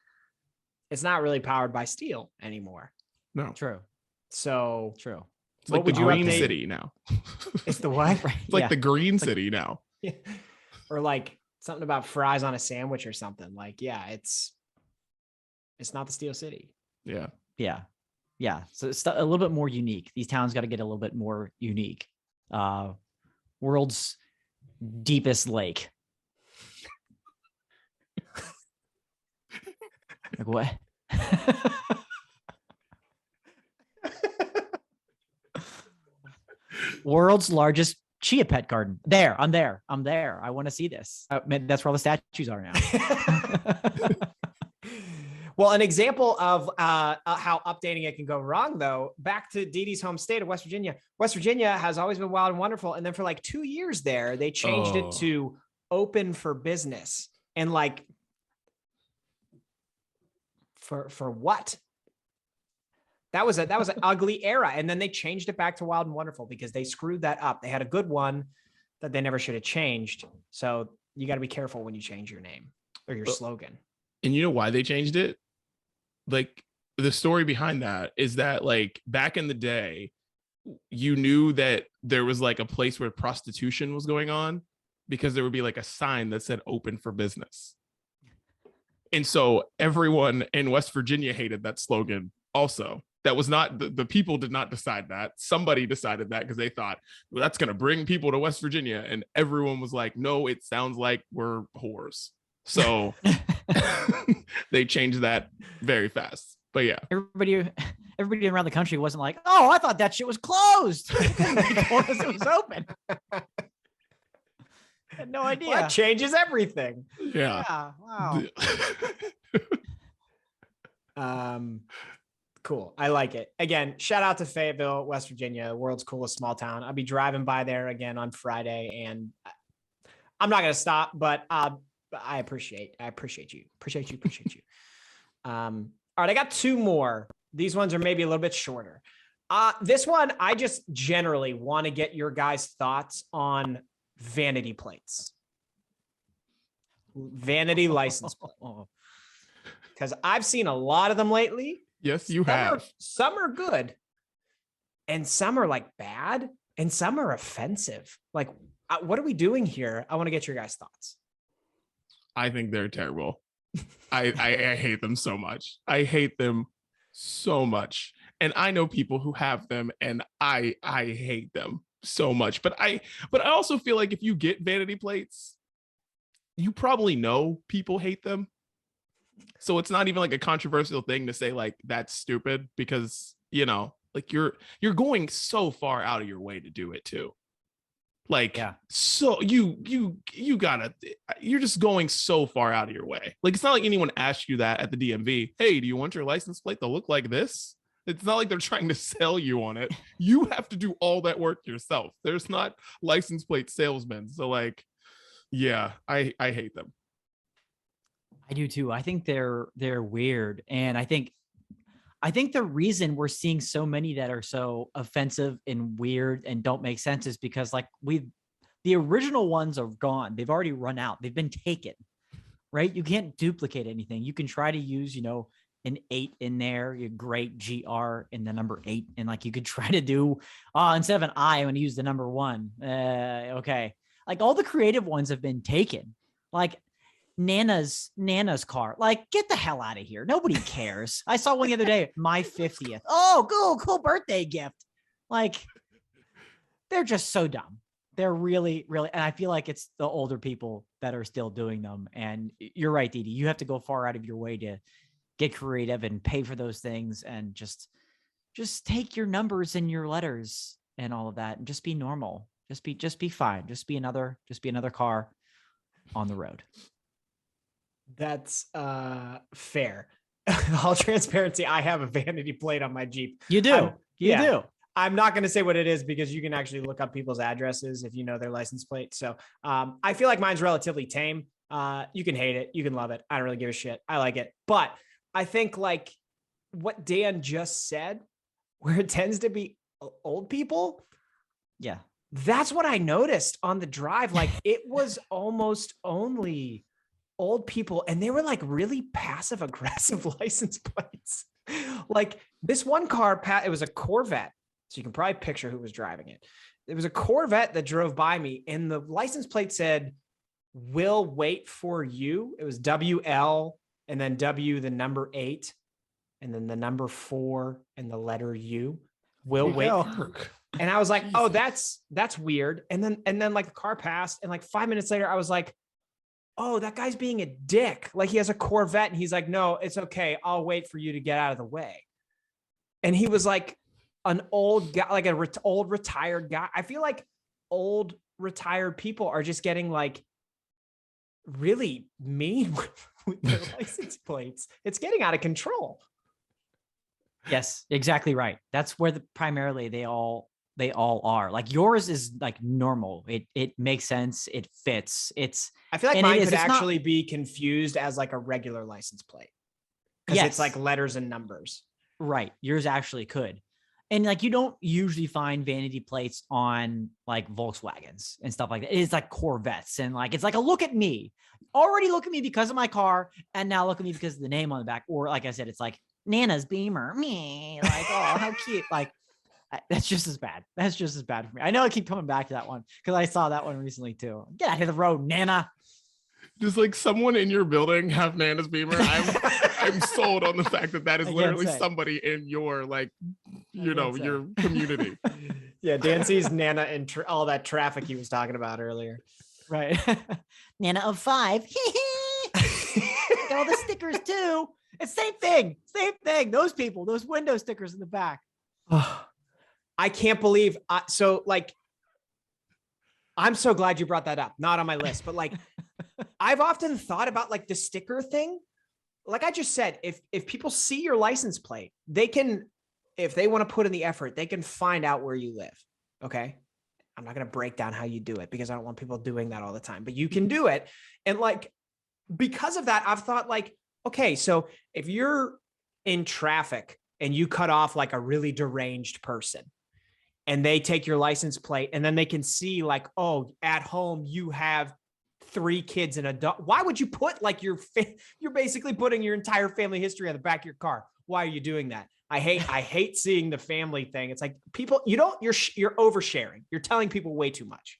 is not really powered by steel anymore. No, True. So True. it's like the would you green update? city now. It's the what? Right. It's like the green city now. Or like something about fries on a sandwich or something. Like, yeah, it's not the Steel City. Yeah. Yeah. So it's a little bit more unique. These towns got to get a little bit more unique. World's deepest lake. Like what? World's largest chia pet garden. I'm there. I want to see this. That's where all the statues are now. Well, an example of how updating it can go wrong, though, back to Dee Dee's home state of West Virginia. West Virginia has always been wild and wonderful. And then for like 2 years there, they changed it to open for business. And like, for what? That was an ugly era. And then they changed it back to wild and wonderful because they screwed that up. They had a good one that they never should have changed. So you got to be careful when you change your name or your slogan. And you know why they changed it? Like, the story behind that is that, like, back in the day, you knew that there was like a place where prostitution was going on because there would be like a sign that said open for business. And so everyone in West Virginia hated that slogan also. That was not the people did not decide that. Somebody decided that because they thought, well, that's going to bring people to West Virginia. And everyone was like, no, it sounds like we're whores. So they changed that very fast. But yeah, everybody around the country wasn't like, oh, I thought that shit was closed. They told us it was open. Had no idea. Well, that changes everything. Yeah. Wow. Cool. I like it. Again, shout out to Fayetteville, West Virginia, world's coolest small town. I'll be driving by there again on Friday, and I'm not going to stop, but I appreciate you. Appreciate you. All right. I got 2 more. These ones are maybe a little bit shorter. This one, I just generally want to get your guys' thoughts on vanity plates. Vanity license plate. Because I've seen a lot of them lately. Yes, you have. Some are good, and some are like bad, and some are offensive. Like, what are we doing here? I want to get your guys' thoughts. I think they're terrible. I hate them so much. I hate them so much. And I know people who have them, and I hate them so much. But I also feel like if you get vanity plates, you probably know people hate them. So it's not even like a controversial thing to say like that's stupid, because, you know, like you're going so far out of your way to do it too. Like, yeah. So you're just going so far out of your way. Like, it's not like anyone asked you that at the DMV. Hey, do you want your license plate to look like this? It's not like they're trying to sell you on it. You have to do all that work yourself. There's not license plate salesmen. So like, yeah, I hate them. I do too. I think they're weird. And I think the reason we're seeing so many that are so offensive and weird and don't make sense is because like the original ones are gone. They've already run out. They've been taken, right? You can't duplicate anything. You can try to use, you know, an 8 in there, your great GR in the number 8. And like, you could try to do, instead of an I, I'm going to use the number 1. Okay. Like, all the creative ones have been taken. Like, Nana's car. Like, get the hell out of here. Nobody cares. I saw one the other day, my 50th. Oh, cool birthday gift. Like, they're just so dumb. They're really, really, and I feel like it's the older people that are still doing them. And you're right, Dee Dee. You have to go far out of your way to get creative and pay for those things, and just take your numbers and your letters and all of that, and just be normal. Just be fine. Just be another car on the road. That's fair. All transparency, I have a vanity plate on my Jeep. You do. You do. I'm not going to say what it is because you can actually look up people's addresses if you know their license plate. So I feel like mine's relatively tame. You can hate it. You can love it. I don't really give a shit. I like it. But I think like what Dan just said, where it tends to be old people. Yeah. That's what I noticed on the drive. Like it was almost only old people, and they were like really passive aggressive license plates. Like this one car, it was a Corvette. So you can probably picture who was driving it. It was a Corvette that drove by me, and the license plate said, "Will wait for you." It was WL and then W, the number 8, and then the number 4 and the letter U. Will wait. And I was like, oh, that's weird. And then like the car passed, and like 5 minutes later, I was like, oh, that guy's being a dick. Like he has a Corvette, and he's like, no, it's okay. I'll wait for you to get out of the way. And he was like an old guy, like an old retired guy. I feel like old retired people are just getting like really mean with their license plates. It's getting out of control. Yes, exactly right. That's where primarily they all are. Like yours is like normal. It makes sense. It fits. I feel like mine could actually be confused as like a regular license plate. Because it's like letters and numbers. Right. Yours actually could. And like you don't usually find vanity plates on like Volkswagens and stuff like that. It's like Corvettes, and like it's like a look at me. Already look at me because of my car, and now look at me because of the name on the back. Or like I said, it's like Nana's Beamer. Me. Like, oh, how cute. Like that's just as bad. That's just as bad for me. I know I keep coming back to that one because I saw that one recently too. Get out of the road, Nana. Does like someone in your building have Nana's Beamer? I'm sold on the fact that is literally somebody in your like, your community. Yeah, Dan sees Nana and all that traffic he was talking about earlier. Right. Nana of 5. All the stickers too. It's same thing. Those people, those window stickers in the back. I can't believe. I'm so glad you brought that up. Not on my list, but like, I've often thought about like the sticker thing. Like I just said, if people see your license plate, they can, if they want to put in the effort, they can find out where you live. Okay. I'm not going to break down how you do it because I don't want people doing that all the time, but you can do it. And like, because of that, I've thought like, okay, so if you're in traffic and you cut off like a really deranged person and they take your license plate, and then they can see like, oh, at home you have 3 kids and a dog. Why would you put like you're basically putting your entire family history on the back of your car? Why are you doing that? I hate seeing the family thing. It's like people, you're oversharing. You're telling people way too much.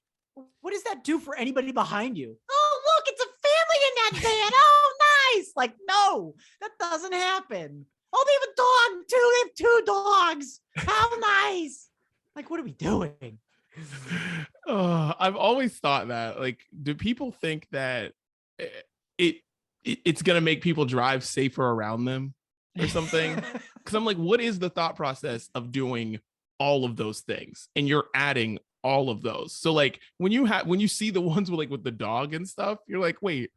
What does that do for anybody behind you? Oh, look, it's a family in that van. Oh, nice. Like, no, that doesn't happen. Oh, they have a dog too. They have 2 dogs. How nice. Like, what are we doing? I've always thought that, like, do people think that it's going to make people drive safer around them or something? Because I'm like, what is the thought process of doing all of those things? And you're adding all of those. So like when you see the ones with the dog and stuff, you're like, wait,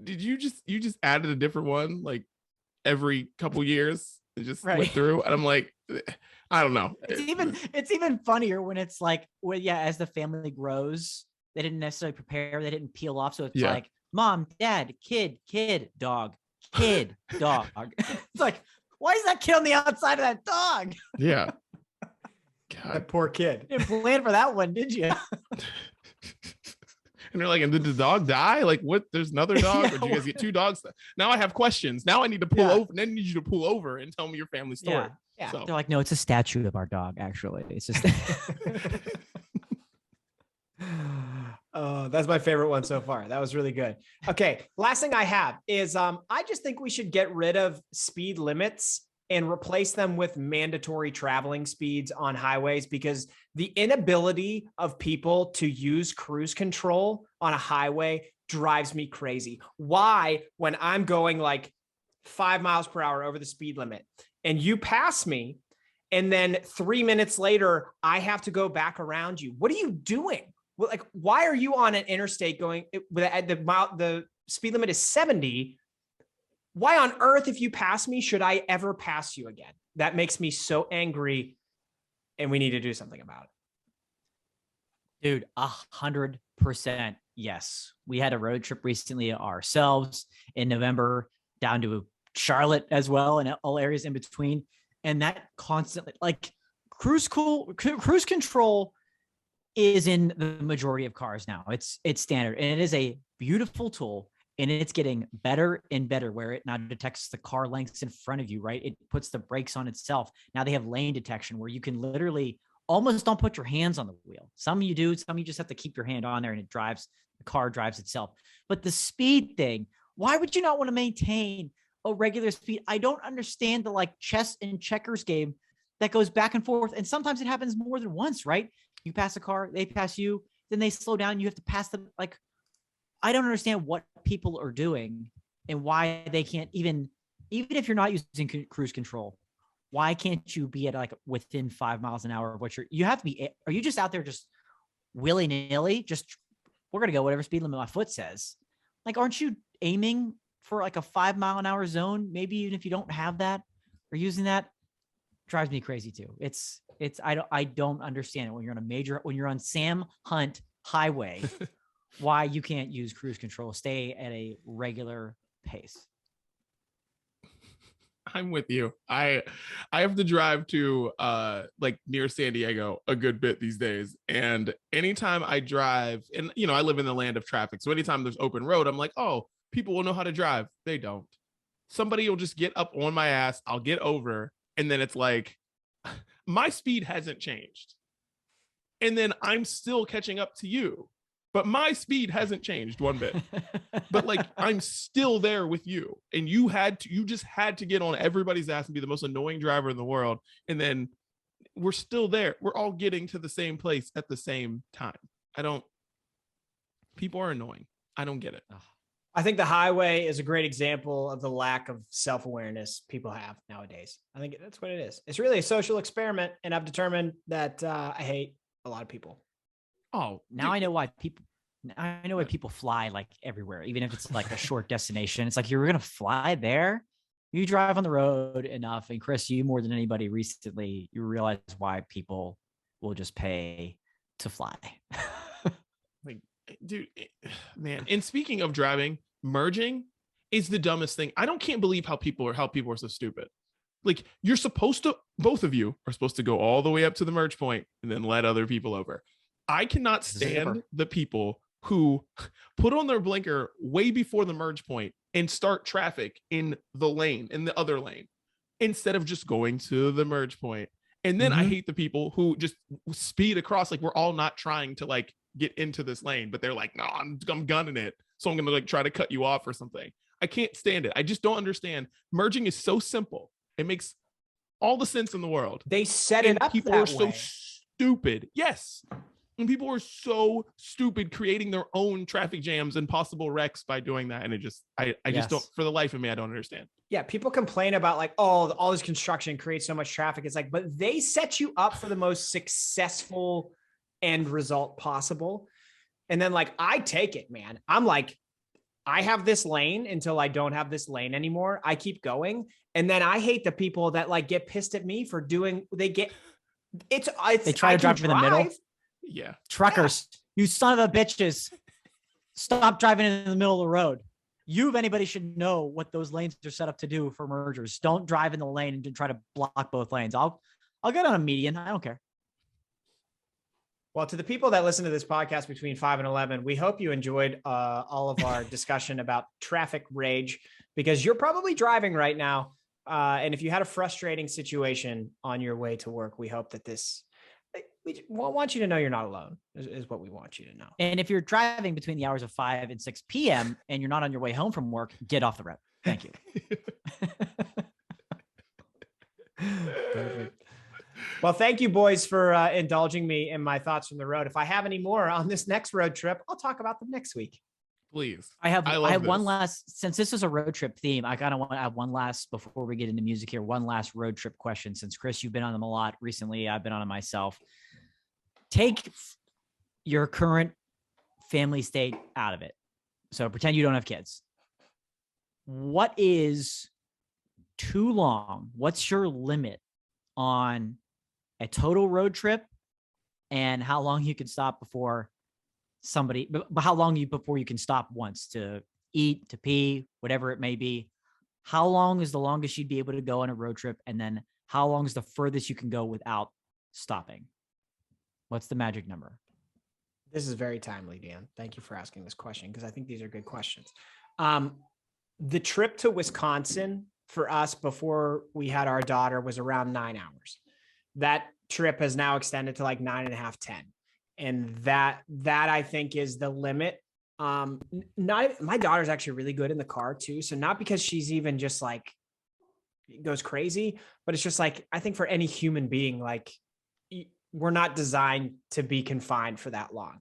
did you just added a different one like every couple years and just went through? And I'm like, I don't know. It's even funnier when it's like, well, yeah, as the family grows, they didn't necessarily prepare, they didn't peel off. So it's like mom, dad, kid, dog, kid, dog. It's like, why is that kid on the outside of that dog? Yeah. God. That poor kid. You didn't plan for that one, did you? And they're like, and did the dog die? Like, what? There's another dog? Or did you guys get 2 dogs? Now I have questions. Now I need to pull over. And then I need you to pull over and tell me your family story. Yeah. So. They're like, no, it's a statue of our dog, actually. It's just. Oh, that's my favorite one so far. That was really good. Okay. Last thing I have is I just think we should get rid of speed limits and replace them with mandatory traveling speeds on highways, because the inability of people to use cruise control on a highway drives me crazy. Why, when I'm going like 5 miles per hour over the speed limit and you pass me, and then 3 minutes later, I have to go back around you? What are you doing? Well, like, why are you on an interstate going the speed limit is 70? Why on earth, if you pass me, should I ever pass you again? That makes me so angry, and we need to do something about it. Dude, 100% yes. We had a road trip recently ourselves in November down to Charlotte as well, and all areas in between. And that constantly, like, cruise control is in the majority of cars now. It's standard, and it is a beautiful tool, and it's getting better and better where it now detects the car lengths in front of you, right? It puts the brakes on itself. Now they have lane detection where you can literally almost don't put your hands on the wheel. Some you do, some you just have to keep your hand on there and the car drives itself. But the speed thing, why would you not want to maintain a regular speed? I don't understand the like chess and checkers game that goes back and forth. And sometimes it happens more than once, right? You pass a car, they pass you, then they slow down. You have to pass them. Like, I don't understand what people are doing and why they can't even if you're not using cruise control, why can't you be at like within 5 miles an hour of what you have to be? Are you just out there just willy nilly? Just, we're going to go whatever speed limit my foot says. Like, aren't you aiming for like a 5 mile an hour zone? Maybe even if you don't have that or using that, drives me crazy too. I don't understand it when you're on Sam Hunt Highway, why you can't use cruise control, stay at a regular pace. I'm with you. I have to drive to like near San Diego a good bit these days. And anytime I drive, and I live in the land of traffic. So anytime there's open road, I'm like, oh, people will know how to drive. They don't. Somebody will just get up on my ass. I'll get over. And then it's like, my speed hasn't changed. And then I'm still catching up to you. But my speed hasn't changed one bit. But like, I'm still there with you. And you just had to get on everybody's ass and be the most annoying driver in the world. And then we're still there. We're all getting to the same place at the same time. People are annoying. I don't get it. I think the highway is a great example of the lack of self-awareness people have nowadays. I think that's what it is. It's really a social experiment. And I've determined that I hate a lot of people. Oh, now I know why people fly like everywhere, even if it's like a short destination. It's like, you're going to fly there. You drive on the road enough. And Chris, you more than anybody recently, you realize why people will just pay to fly. Like, dude, man. And speaking of driving, merging is the dumbest thing. Can't believe how people are so stupid. Like, both of you are supposed to go all the way up to the merge point and then let other people over. I cannot stand the people who put on their blinker way before the merge point and start traffic in the other lane, instead of just going to the merge point. And then I hate the people who just speed across. Like, we're all not trying to like get into this lane, but they're like, no, I'm gunning it. So I'm going to like try to cut you off or something. I can't stand it. I just don't understand. Merging is so simple. It makes all the sense in the world. They set it up people that are way. so stupid. Yes. And people are so stupid creating their own traffic jams and possible wrecks by doing that. And it just, I just don't, for the life of me, I don't understand. Yeah. People complain about like, oh, all this construction creates so much traffic. It's like, but they set you up for the most successful end result possible. And then like, I take it, man. I'm like, I have this lane until I don't have this lane anymore. I keep going. And then I hate the people that like get pissed at me for they try to drive in the middle. Yeah. Truckers, you son of a bitches. Stop driving in the middle of the road. You, if anybody, should know what those lanes are set up to do for mergers. Don't drive in the lane and try to block both lanes. I'll get on a median. I don't care. Well, to the people that listen to this podcast between 5 and 11, we hope you enjoyed all of our discussion about traffic rage, because you're probably driving right now. And if you had a frustrating situation on your way to work, we hope that we want you to know you're not alone is what we want you to know. And if you're driving between the hours of 5 and 6 p.m. and you're not on your way home from work, get off the road. Thank you. Perfect. Well, thank you, boys, for indulging me in my thoughts from the road. If I have any more on this next road trip, I'll talk about them next week. Please. I have one last, since this is a road trip theme, I kind of want to have one last, before we get into music here, one last road trip question. Since Chris, you've been on them a lot recently. I've been on them myself. Take your current family state out of it. So pretend you don't have kids. What is too long? What's your limit on a total road trip, and how long you can stop before before you can stop once to eat, to pee, whatever it may be? How long is the longest you'd be able to go on a road trip? And then how long is the furthest you can go without stopping? What's the magic number? This is very timely, Dan. Thank you for asking this question because I think these are good questions. The trip to Wisconsin for us before we had our daughter was around 9 hours. That trip has now extended to like 9.5, 10. And that I think is the limit. Not my daughter's actually really good in the car too. So not because she's even just like goes crazy, but it's just like, I think for any human being, like we're not designed to be confined for that long.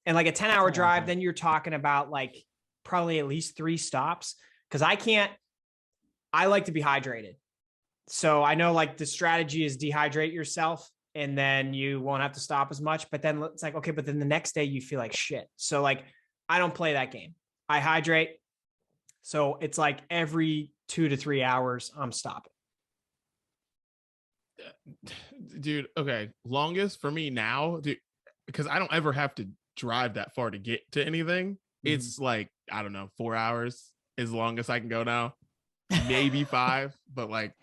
And like a 10-hour drive, then you're talking about like probably at least 3 stops. Cause I like to be hydrated. So I know like the strategy is dehydrate yourself and then you won't have to stop as much, but then it's like, okay, but then the next day you feel like shit. So like, I don't play that game. I hydrate. So it's like every 2 to 3 hours I'm stopping. Dude, okay. Longest for me now, dude, because I don't ever have to drive that far to get to anything. It's like, I don't know, 4 hours as long as I can go now. Maybe 5, but like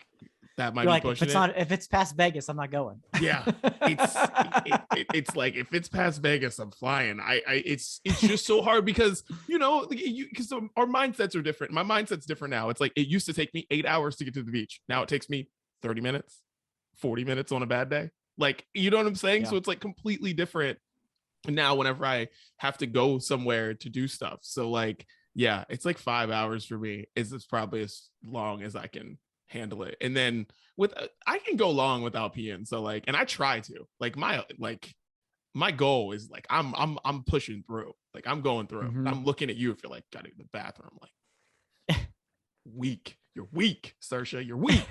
that might be like, pushing if it's past Vegas, I'm not going. Yeah, it's like if it's past Vegas, I'm flying. It's just so hard because because our mindsets are different. My mindset's different now. It's like it used to take me 8 hours to get to the beach. Now it takes me 30 minutes, 40 minutes on a bad day. Like, you know what I'm saying? Yeah. So it's like completely different now whenever I have to go somewhere to do stuff. So like, yeah, it's like 5 hours for me. It's probably as long as I can handle it. And then I can go long without peeing. So like, and I try to like my goal is like, I'm pushing through, like I'm going through. I'm looking at you if you're like, gotta go to the bathroom. Like weak, you're weak, Saoirse, you're weak.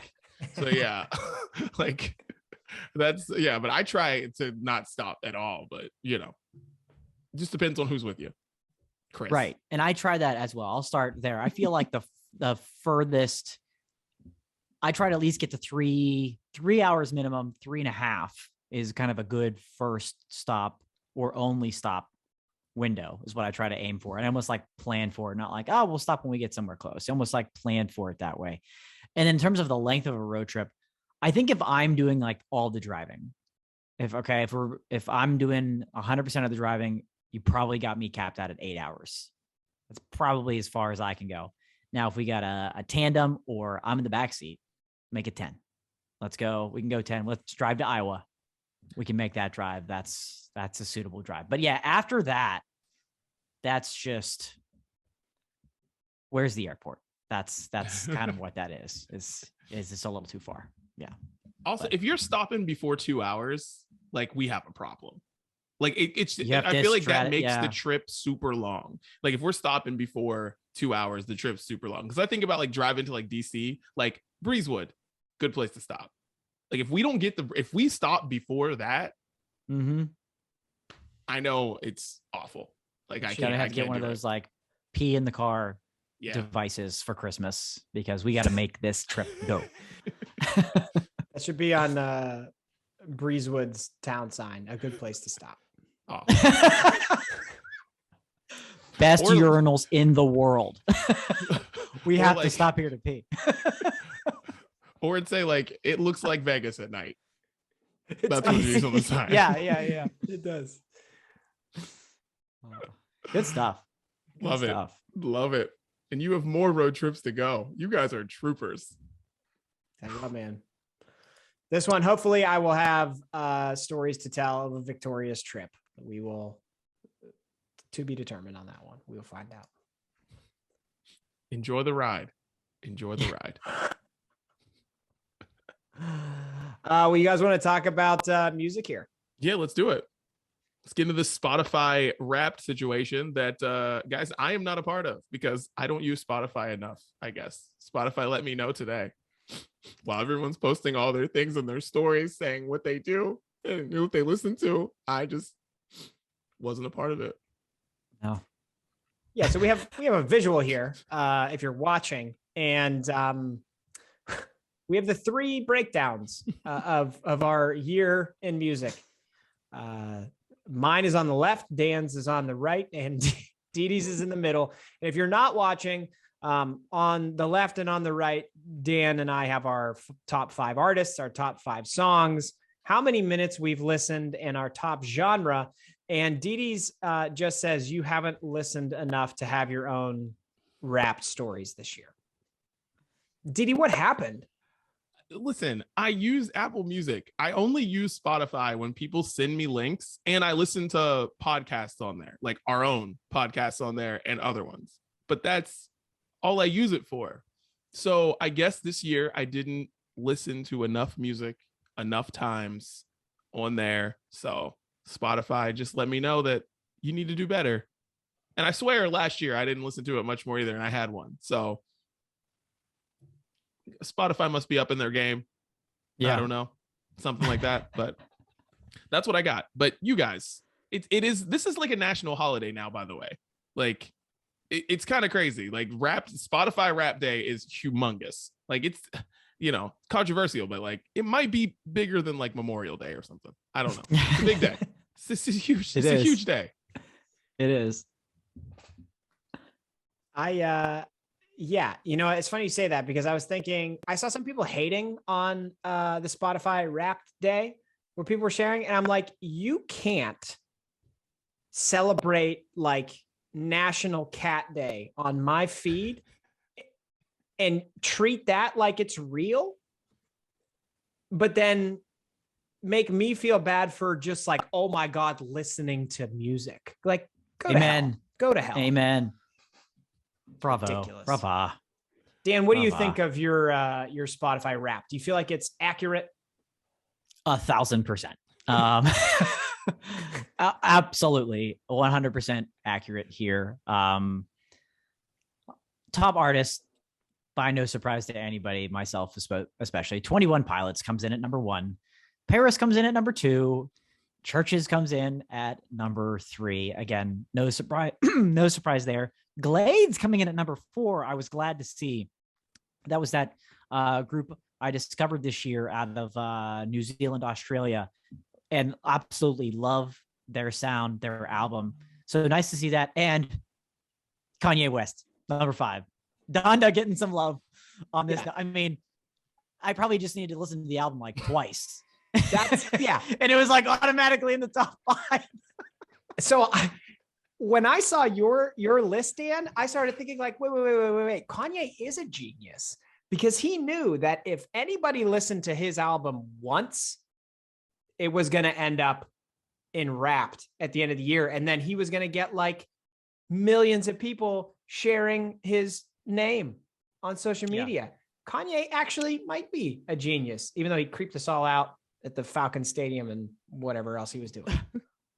So yeah, like that's, yeah, but I try to not stop at all, but it just depends on who's with you. Chris. Right. And I try that as well. I'll start there. I feel like the furthest I try to at least get to 3 hours minimum. 3.5 is kind of a good first stop or only stop window is what I try to aim for. And I almost like plan for it, not like, oh, we'll stop when we get somewhere close. I almost like plan for it that way. And in terms of the length of a road trip, I think if I'm doing like all the driving, if I'm doing 100% of the driving, you probably got me capped out at 8 hours. That's probably as far as I can go. Now, if we got a tandem or I'm in the backseat, make it 10. Let's go. We can go 10. Let's drive to Iowa. We can make that drive. That's a suitable drive. But yeah, after that, that's just, where's the airport? That's kind of what that is it's a little too far. Yeah. Also, if you're stopping before 2 hours, like we have a problem. Like I feel like that makes the trip super long. Like if we're stopping before 2 hours, the trip's super long. Because I think about like driving to like DC, like Breezewood, good place to stop. Like if we stop before that, I know it's awful. Like I can't have to get one of those like pee in the car devices for Christmas because we got to make this trip go. That should be on Breezewood's town sign. A good place to stop. Oh. Best urinals in the world. We have to stop here to pee. Or it'd say like, it looks like Vegas at night. That's what it is on the sign. Yeah. It does. Good stuff. Love it. And you have more road trips to go. You guys are troopers. Oh, man. This one, hopefully I will have stories to tell of a victorious trip. We will, to be determined on that one. We'll find out. Enjoy the ride. Well, you guys want to talk about music here? Yeah, let's do it. Let's get into this Spotify Wrapped situation that, guys, I am not a part of because I don't use Spotify enough, I guess. Spotify let me know today. While everyone's posting all their things in their stories saying what they do and what they listen to, I just wasn't a part of it. No. Yeah, so we have a visual here if you're watching, and we have the 3 breakdowns of our year in music. Mine is on the left, Dan's is on the right, and Dee Dee's is in the middle. And if you're not watching, on the left and on the right, Dan and I have our top 5 artists, our top 5 songs, how many minutes we've listened, and our top genre. And Dee Dee's just says you haven't listened enough to have your own Wrapped stories this year. Dee Dee, what happened? Listen, I use Apple Music. I only use Spotify when people send me links, and I listen to podcasts on there, like our own podcasts on there and other ones. But that's all I use it for. So I guess this year I didn't listen to enough music enough times on there. So Spotify just let me know that you need to do better. And I swear last year I didn't listen to it much more either, and I had one. So Spotify must be up in their game. Yeah. I don't know. Something like that. But that's what I got. But you guys, this is like a national holiday now, by the way. Like it's kind of crazy. Like Spotify Rap Day is humongous. Like it's, controversial, but like it might be bigger than like Memorial Day or something. I don't know. It's a big day. This is huge. It's a huge day. It is. Yeah, it's funny you say that because I was thinking, I saw some people hating on the Spotify Wrapped Day where people were sharing, and I'm like, you can't celebrate like National Cat Day on my feed and treat that like it's real, but then make me feel bad for just like, oh my God, listening to music. Like, go to hell. Go to hell. Amen. Bravo. Ridiculous. Bravo. Dan, what do you think of your Spotify Wrapped? Do you feel like it's accurate? 1,000%. Absolutely. 100% accurate here. Top artist, by no surprise to anybody, myself especially. 21 Pilots comes in at number 1. Paris comes in at number 2. Churches comes in at number 3. Again, no surprise, no surprise there. Glades coming in at number 4. I was glad to see. That was that group I discovered this year out of New Zealand, Australia, and absolutely love their sound, their album. So nice to see that. And Kanye West, number 5. Donda getting some love on this. Yeah. I mean, I probably just needed to listen to the album like twice. Yeah. And it was like automatically in the top 5. So when I saw your list, Dan, I started thinking like, wait. Kanye is a genius because he knew that if anybody listened to his album once, it was going to end up in Wrapped at the end of the year. And then he was going to get like millions of people sharing his name on social media. Yeah. Kanye actually might be a genius, even though he creeped us all out at the Falcon Stadium and whatever else he was doing.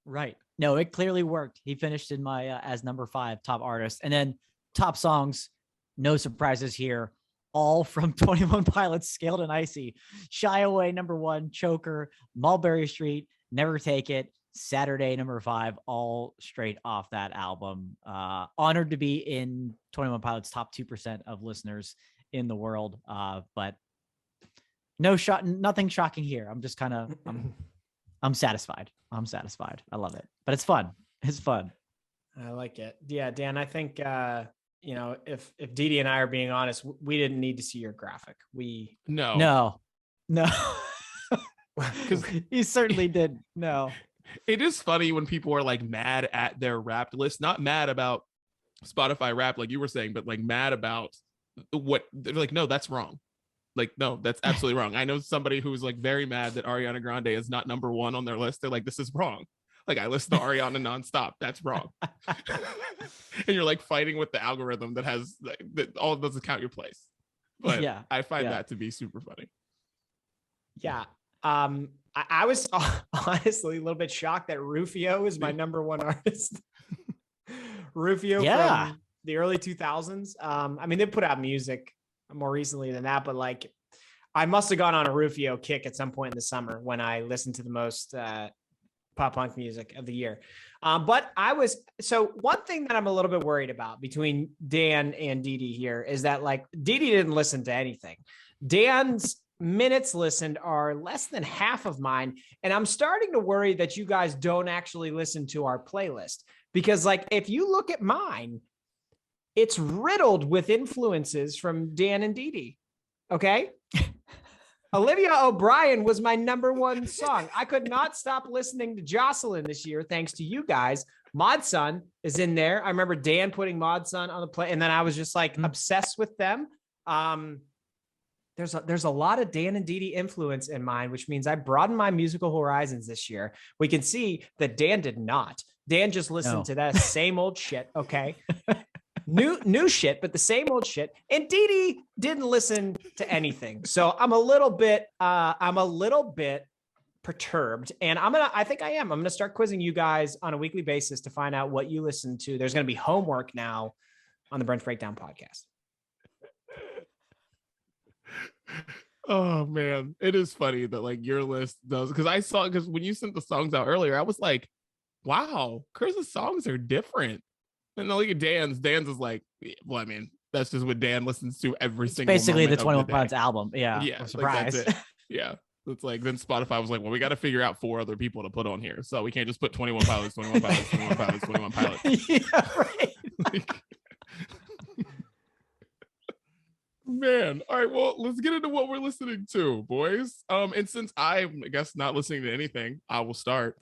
Right. No, it clearly worked. He finished in my as number 5 top artist. And then top songs, no surprises here. All from 21 Pilots, Scaled and Icy. Shy Away, number 1. Choker, Mulberry Street, Never Take It, Saturday, number 5. All straight off that album. Honored to be in 21 Pilots' top 2% of listeners in the world. But nothing shocking here. I'm just kind of, I'm satisfied. I love it, but it's fun. It's fun. I like it. Yeah, Dan, I think, if Dee Dee and I are being honest, we didn't need to see your graphic. No, because he certainly did. No, it is funny when people are like mad at their Wrapped list, not mad about Spotify Wrapped, like you were saying, but like mad about what they're like, no, that's wrong. Like, no, that's absolutely wrong. I know somebody who's like very mad that Ariana Grande is not number 1 on their list. They're like, this is wrong. Like, I listen to Ariana nonstop. That's wrong. And you're like fighting with the algorithm that has that all doesn't count your place. But yeah, I find that to be super funny. Yeah. I was honestly a little bit shocked that Rufio is my number 1 artist. Rufio from the early 2000s. I mean, they put out music more recently than that, but like I must have gone on a Rufio kick at some point in the summer when I listened to the most pop punk music of the year. But one thing that I'm a little bit worried about between Dan and Dee Dee here is that like Dee Dee didn't listen to anything. Dan's minutes listened are less than half of mine. And I'm starting to worry that you guys don't actually listen to our playlist because like, if you look at mine, it's riddled with influences from Dan and Dee Dee. Okay. Olivia O'Brien was my number one song. I could not stop listening to Jocelyn this year, thanks to you guys. Mod Sun is in there. I remember Dan putting Mod Sun on the play, and then I was just like obsessed with them. There's a lot of Dan and Dee Dee influence in mine, which means I broadened my musical horizons this year. We can see that Dan did not. Dan just listened to that same old shit. Okay. New shit, but the same old shit. And Dee Dee didn't listen to anything. So I'm a little bit perturbed. And I think I am. I'm gonna start quizzing you guys on a weekly basis to find out what you listen to. There's gonna be homework now on the Brunch Breakdown podcast. Oh man, it is funny that like your list does, because when you sent the songs out earlier, I was like, wow, Chris's songs are different. And then look at Dan's is like, well, I mean, that's just what Dan listens to every single basically the 21 the Pilots album. Yeah. Surprise. Like, that's it. Yeah. It's like, then Spotify was like, well, we got to figure out 4 other people to put on here. So we can't just put 21 Pilots, 21 Pilots, 21 Pilots, 21 Pilots. Yeah, right. Man, all right, well, let's get into what we're listening to, boys. And since I'm, I guess, not listening to anything, I will start.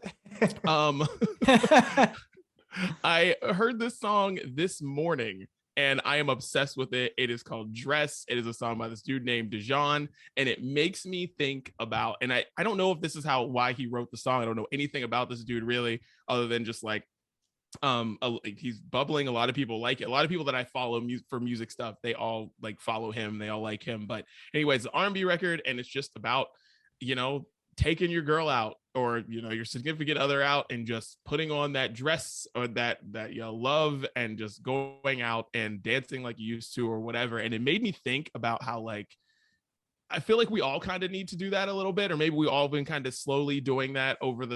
I heard this song this morning and I am obsessed with it. It is called Dress. It is a song by this dude named Dion, and it makes me think about, and I don't know if this is why he wrote the song. I don't know anything about this dude really, other than just like he's bubbling. A lot of people like it. A lot of people that I follow for music stuff, they all like follow him. They all like him. But anyways, the R&B record, and it's just about, taking your girl out, or your significant other out, and just putting on that dress or that you love, and just going out and dancing like you used to or whatever. And it made me think about how, like, I feel like we all kind of need to do that a little bit, or maybe we all been kind of slowly doing that over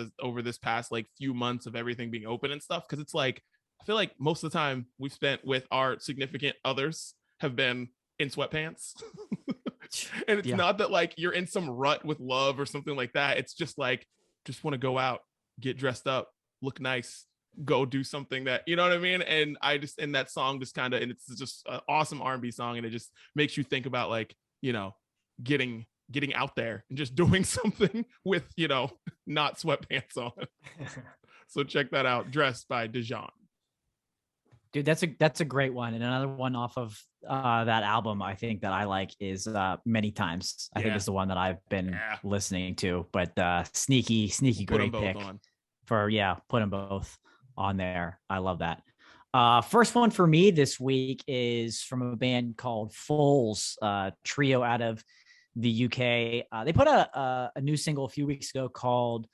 this past like few months of everything being open and stuff. Cause it's like, I feel like most of the time we've spent with our significant others have been in sweatpants. And it's not that like you're in some rut with love or something like that. It's just like, just want to go out, get dressed up, look nice, go do something that, you know what I mean? And that song just kind of, and it's just an awesome R&B song. And it just makes you think about like, getting out there and just doing something with, not sweatpants on. So check that out. Dressed by Dion. Dude, that's a great one. And another one off of that album I think that I like is Many Times. I think it's the one that I've been listening to, but sneaky great pick for put them both on there. I love that. First one for me this week is from a band called Foals, trio out of the UK. They put a new single a few weeks ago called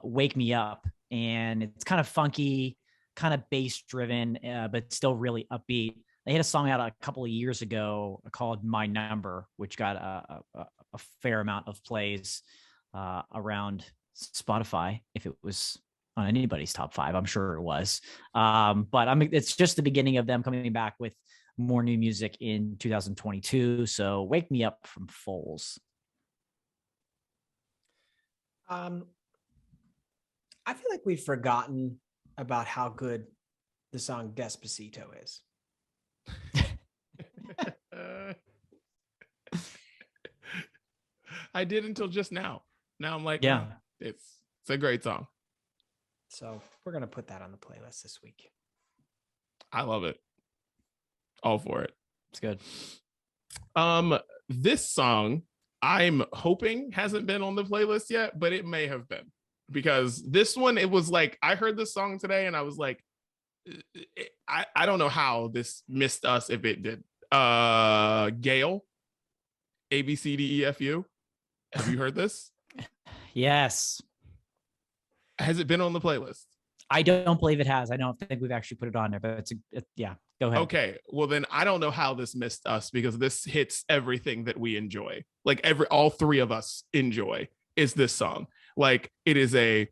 Wake Me Up, and it's kind of funky, kind of bass driven, but still really upbeat. They had a song out a couple of years ago called My Number, which got a fair amount of plays around Spotify. If it was on anybody's top 5, I'm sure it was. But it's just the beginning of them coming back with more new music in 2022. So Wake Me Up from Foals. I feel like we've forgotten about how good the song Despacito is. I did until just now. Now I'm like, yeah, it's a great song. So we're going to put that on the playlist this week. I love it. All for it. It's good. This song I'm hoping hasn't been on the playlist yet, but it may have been, because this one, it was like, I heard this song today and I was like, I don't know how this missed us if it did. Gail, ABCDEFU. Have you heard this? Yes. Has it been on the playlist? I don't believe it has. I don't think we've actually put it on there, but go ahead. Okay. Well, then I don't know how this missed us, because this hits everything that we enjoy. Like all 3 of us enjoy is this song. Like it is a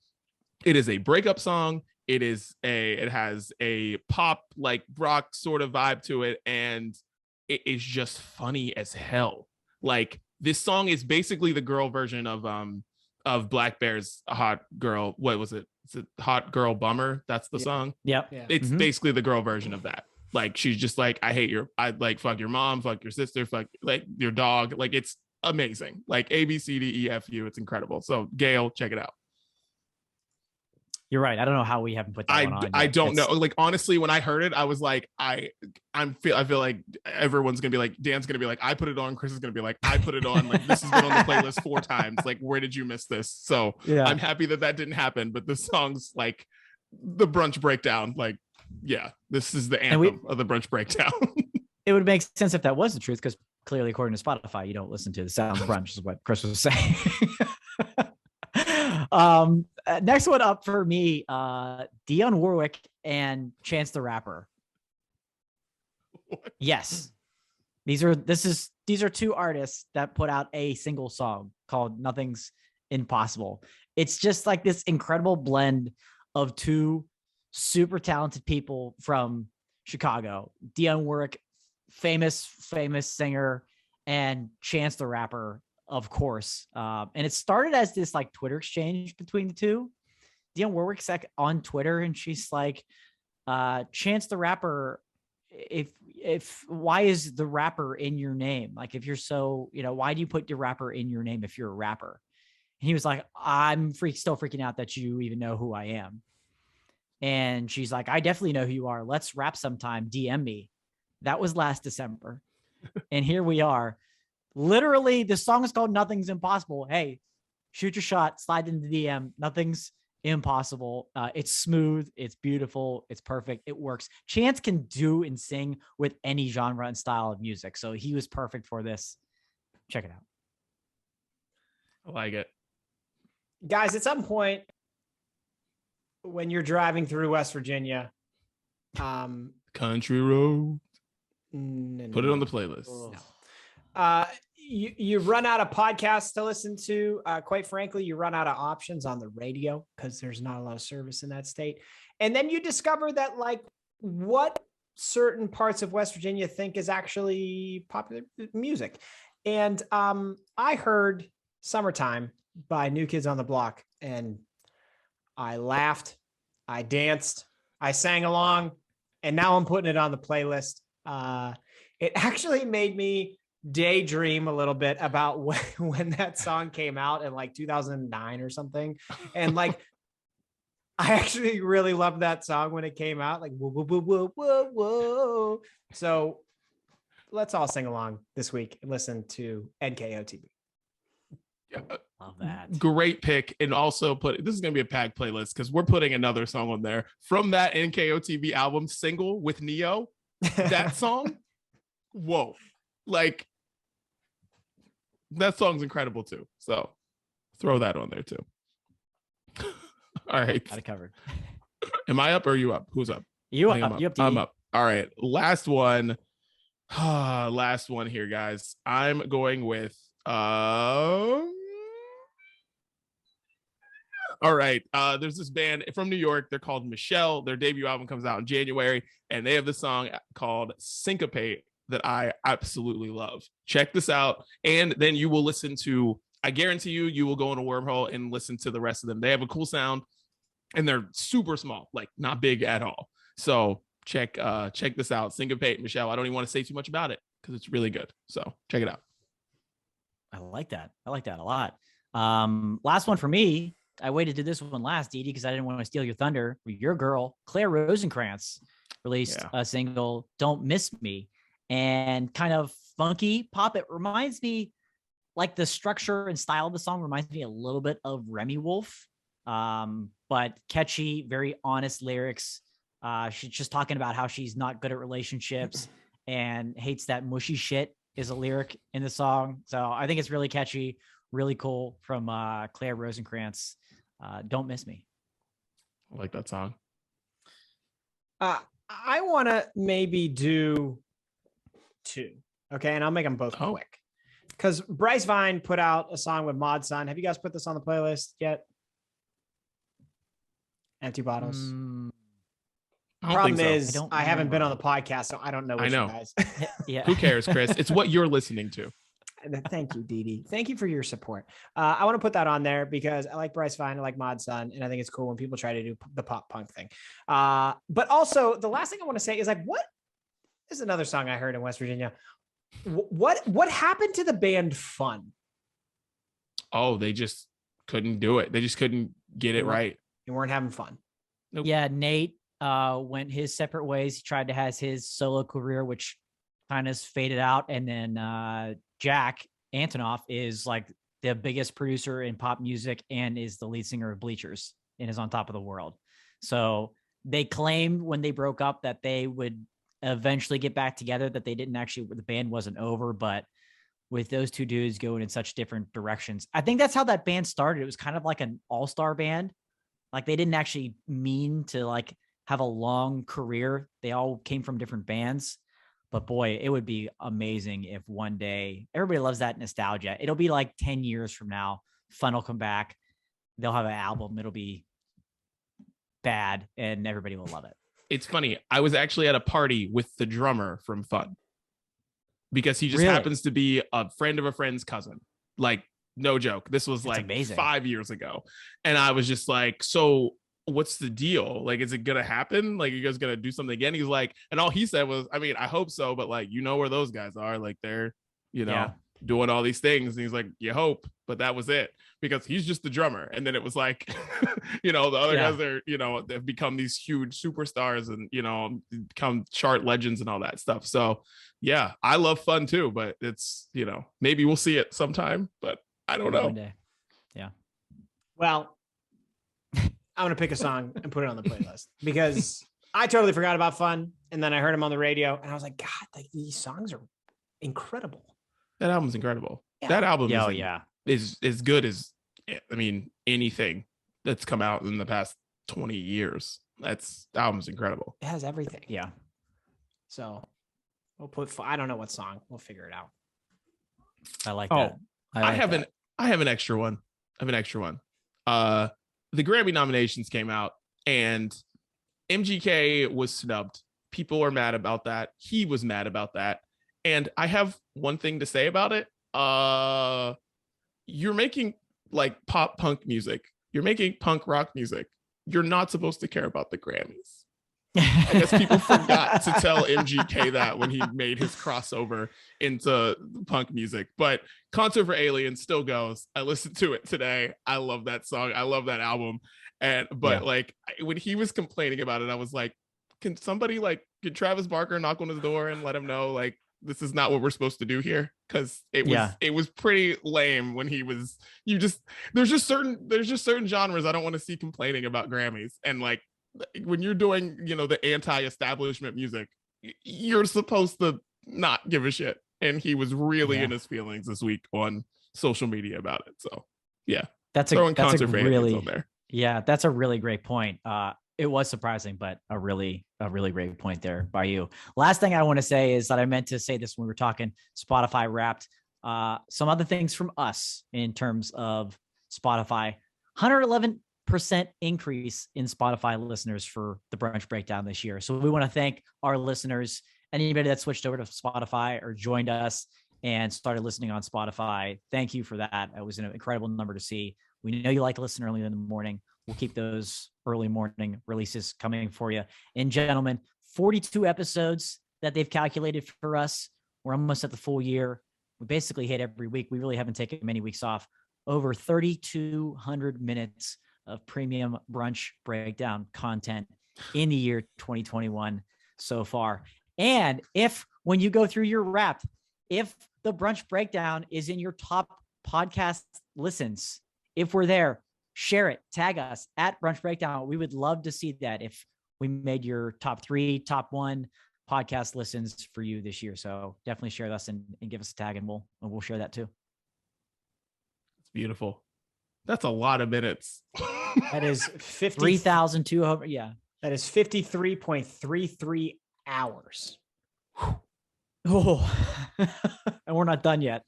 breakup song. It has a pop, like rock sort of vibe to it. And it is just funny as hell. Like this song is basically the girl version of Black Bear's Hot Girl. What was it? Is it Hot Girl Bummer? That's the song. Yep. Yeah. It's basically the girl version of that. Like she's just like, I like fuck your mom, fuck your sister, fuck like your dog. Like it's amazing. Like A, B, C, D, E, F, U. It's incredible. So Gail, check it out. You're right. I don't know how we haven't put that one on. I yet. don't know. Like, honestly, when I heard it, I was like, I feel like everyone's gonna be like, Dan's gonna be like, I put it on. Chris is gonna be like, I put it on. Like, this has been on the playlist 4 times. Like, where did you miss this? So Yeah. I'm happy that didn't happen. But the song's like the brunch breakdown. Like, yeah, this is the anthem of the brunch breakdown. It would make sense if that was the truth, because clearly, according to Spotify, you don't listen to the sound of brunch, is what Chris was saying. Next one up for me, Dion Warwick and Chance the Rapper. What? Yes. These are 2 artists that put out a single song called Nothing's Impossible. It's just like this incredible blend of 2 super talented people from Chicago. Dion Warwick, famous singer, and Chance the Rapper, of course. And it started as this like Twitter exchange between the 2. Dion Warwick's like on Twitter, and she's like, Chance the Rapper, if why is the rapper in your name? Like, if you're so, why do you put your rapper in your name if you're a rapper? And he was like, I'm still freaking out that you even know who I am. And she's like, I definitely know who you are. Let's rap sometime. DM me. That was last December. And here we are. Literally, the song is called Nothing's Impossible. Hey, shoot your shot, slide into the DM. Nothing's impossible. It's smooth. It's beautiful. It's perfect. It works. Chance can do and sing with any genre and style of music. So he was perfect for this. Check it out. I like it. Guys, at some point when you're driving through West Virginia, Country road. Put it on the playlist. No. You run out of podcasts to listen to. Quite frankly, you run out of options on the radio because there's not a lot of service in that state. And then you discover that like what certain parts of West Virginia think is actually popular music. And I heard Summertime by New Kids on the Block, and I laughed, I danced, I sang along, and now I'm putting it on the playlist. It actually made me daydream a little bit about when that song came out in like 2009 or something. And like, I actually really loved that song when it came out, like, whoa, whoa, whoa, whoa, whoa, whoa. So let's all sing along this week and listen to NKOTB. Yeah. Love that. Great pick. And also this is going to be a packed playlist because we're putting another song on there from that NKOTB album, Single with Neo. That song, whoa, like that song's incredible too. So throw that on there too. All right. Got it covered. Am I up or are you up? Who's up? You I'm up. up. You up. I'm up. All right. Last one. Last one here, guys. I'm going with all right. There's this band from New York. They're called Michelle. Their debut album comes out in January, and they have this song called Syncopate that I absolutely love. Check this out. And then you will listen to, I guarantee you will go in a wormhole and listen to the rest of them. They have a cool sound and they're super small, like not big at all. So check this out. Syncopate, Michelle. I don't even want to say too much about it because it's really good. So check it out. I like that. I like that a lot. Last one for me. I waited to this one last, Dee Dee, because I didn't want to steal your thunder. Your girl, Claire Rosenkrantz, released a single, Don't Miss Me, and kind of funky pop. It reminds me, like the structure and style of the song reminds me a little bit of Remy Wolf, but catchy, very honest lyrics. She's just talking about how she's not good at relationships and hates that mushy shit is a lyric in the song. So I think it's really catchy, really cool from Claire Rosenkrantz. Don't Miss Me. I like that song. I want to maybe do two. Okay. And I'll make them both quick. Because Bryce Vine put out a song with Mod Sun. Have you guys put this on the playlist yet? Empty Bottles. Problem is, I haven't been on the podcast, so I don't know. I know. You guys. Yeah. Who cares, Chris? It's what you're listening to. Thank you, Dee Dee. Thank you for your support. I want to put that on there because I like Bryce Vine, I like Mod Sun, and I think it's cool when people try to do the pop punk thing. But also, the last thing I want to say is like, what is another song I heard in West Virginia? What happened to the band Fun? Oh, they just couldn't do it. They just couldn't get it right. They weren't having fun. Nope. Yeah, Nate went his separate ways. He tried to have his solo career, which kind of faded out. And then Jack Antonoff is like the biggest producer in pop music and is the lead singer of Bleachers and is on top of the world. So they claimed when they broke up that they would eventually get back together, that they didn't actually, the band wasn't over, but with those two dudes going in such different directions, I think that's how that band started. It was kind of like an all-star band. Like they didn't actually mean to like have a long career. They all came from different bands, but boy, it would be amazing if one day, everybody loves that nostalgia. It'll be like 10 years from now, Fun will come back. They'll have an album. It'll be bad and everybody will love it. It's funny. I was actually at a party with the drummer from Fun because he just happens to be a friend of a friend's cousin. Like, no joke. This was like amazing. 5 years ago. And I was just like, so what's the deal? Like, is it going to happen? Like, you guys going to do something again? He's like, and all he said was, I mean, I hope so. But like, you know where those guys are. Like they're, doing all these things. And he's like, you hope. But that was it. Because he's just the drummer. And then it was like, the other guys are, they've become these huge superstars and, become chart legends and all that stuff. So yeah, I love Fun too, but it's, maybe we'll see it sometime, but I don't know. One day. Yeah. Well, I'm going to pick a song and put it on the playlist because I totally forgot about Fun. And then I heard him on the radio and I was like, God, like these songs are incredible. That album's incredible. Yeah. That album is as good as, anything that's come out in the past 20 years. The album's incredible. It has everything. Yeah. So we'll put, I don't know what song. We'll figure it out. I like that. I have an extra one. The Grammy nominations came out and MGK was snubbed. People are mad about that. He was mad about that. And I have one thing to say about it. You're making like pop punk music. You're making punk rock music. You're not supposed to care about the Grammys. I guess people forgot to tell MGK that when he made his crossover into punk music. But Concert for Aliens still goes. I listened to it today. I love that song. I love that album. Like when he was complaining about it, I was like, can Travis Barker knock on his door and let him know like this is not what we're supposed to do here? Because it was pretty lame when he was. There's just certain genres I don't want to see complaining about Grammys, and like when you're doing the anti-establishment music, you're supposed to not give a shit. And he was really in his feelings this week on social media about it. So yeah, that's a really great point. It was surprising, but a really great point there by you. Last thing I want to say is that I meant to say this when we were talking Spotify Wrapped. Some other things from us in terms of Spotify. 111% increase in Spotify listeners for the Brunch Breakdown this year. So we want to thank our listeners, anybody that switched over to Spotify or joined us and started listening on Spotify. Thank you for that. It was an incredible number to see. We know you like to listen early in the morning. We'll keep those early morning releases coming for you. And gentlemen, 42 episodes that they've calculated for us. We're almost at the full year. We basically hit every week. We really haven't taken many weeks off. Over 3,200 minutes of premium Brunch Breakdown content in the year 2021 so far. And when you go through your wrap, if the Brunch Breakdown is in your top podcast listens, if we're there, share it, tag us at Brunch Breakdown. We would love to see that if we made your top 3, top 1 podcast listens for you this year. So definitely share us and give us a tag and we'll share that too. It's beautiful. That's a lot of minutes. That is 3,200. Yeah. That is 53.33 hours. Oh, and we're not done yet.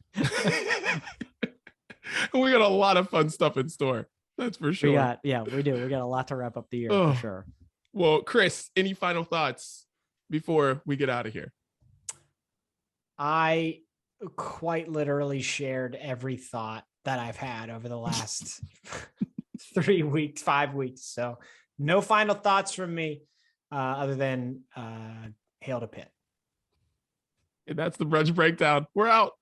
We got a lot of fun stuff in store. That's for sure. We do. We got a lot to wrap up the year for sure. Well, Chris, any final thoughts before we get out of here? I quite literally shared every thought that I've had over the last 3 weeks, 5 weeks. So no final thoughts from me other than hail to Pitt. And that's the brunch breakdown. We're out.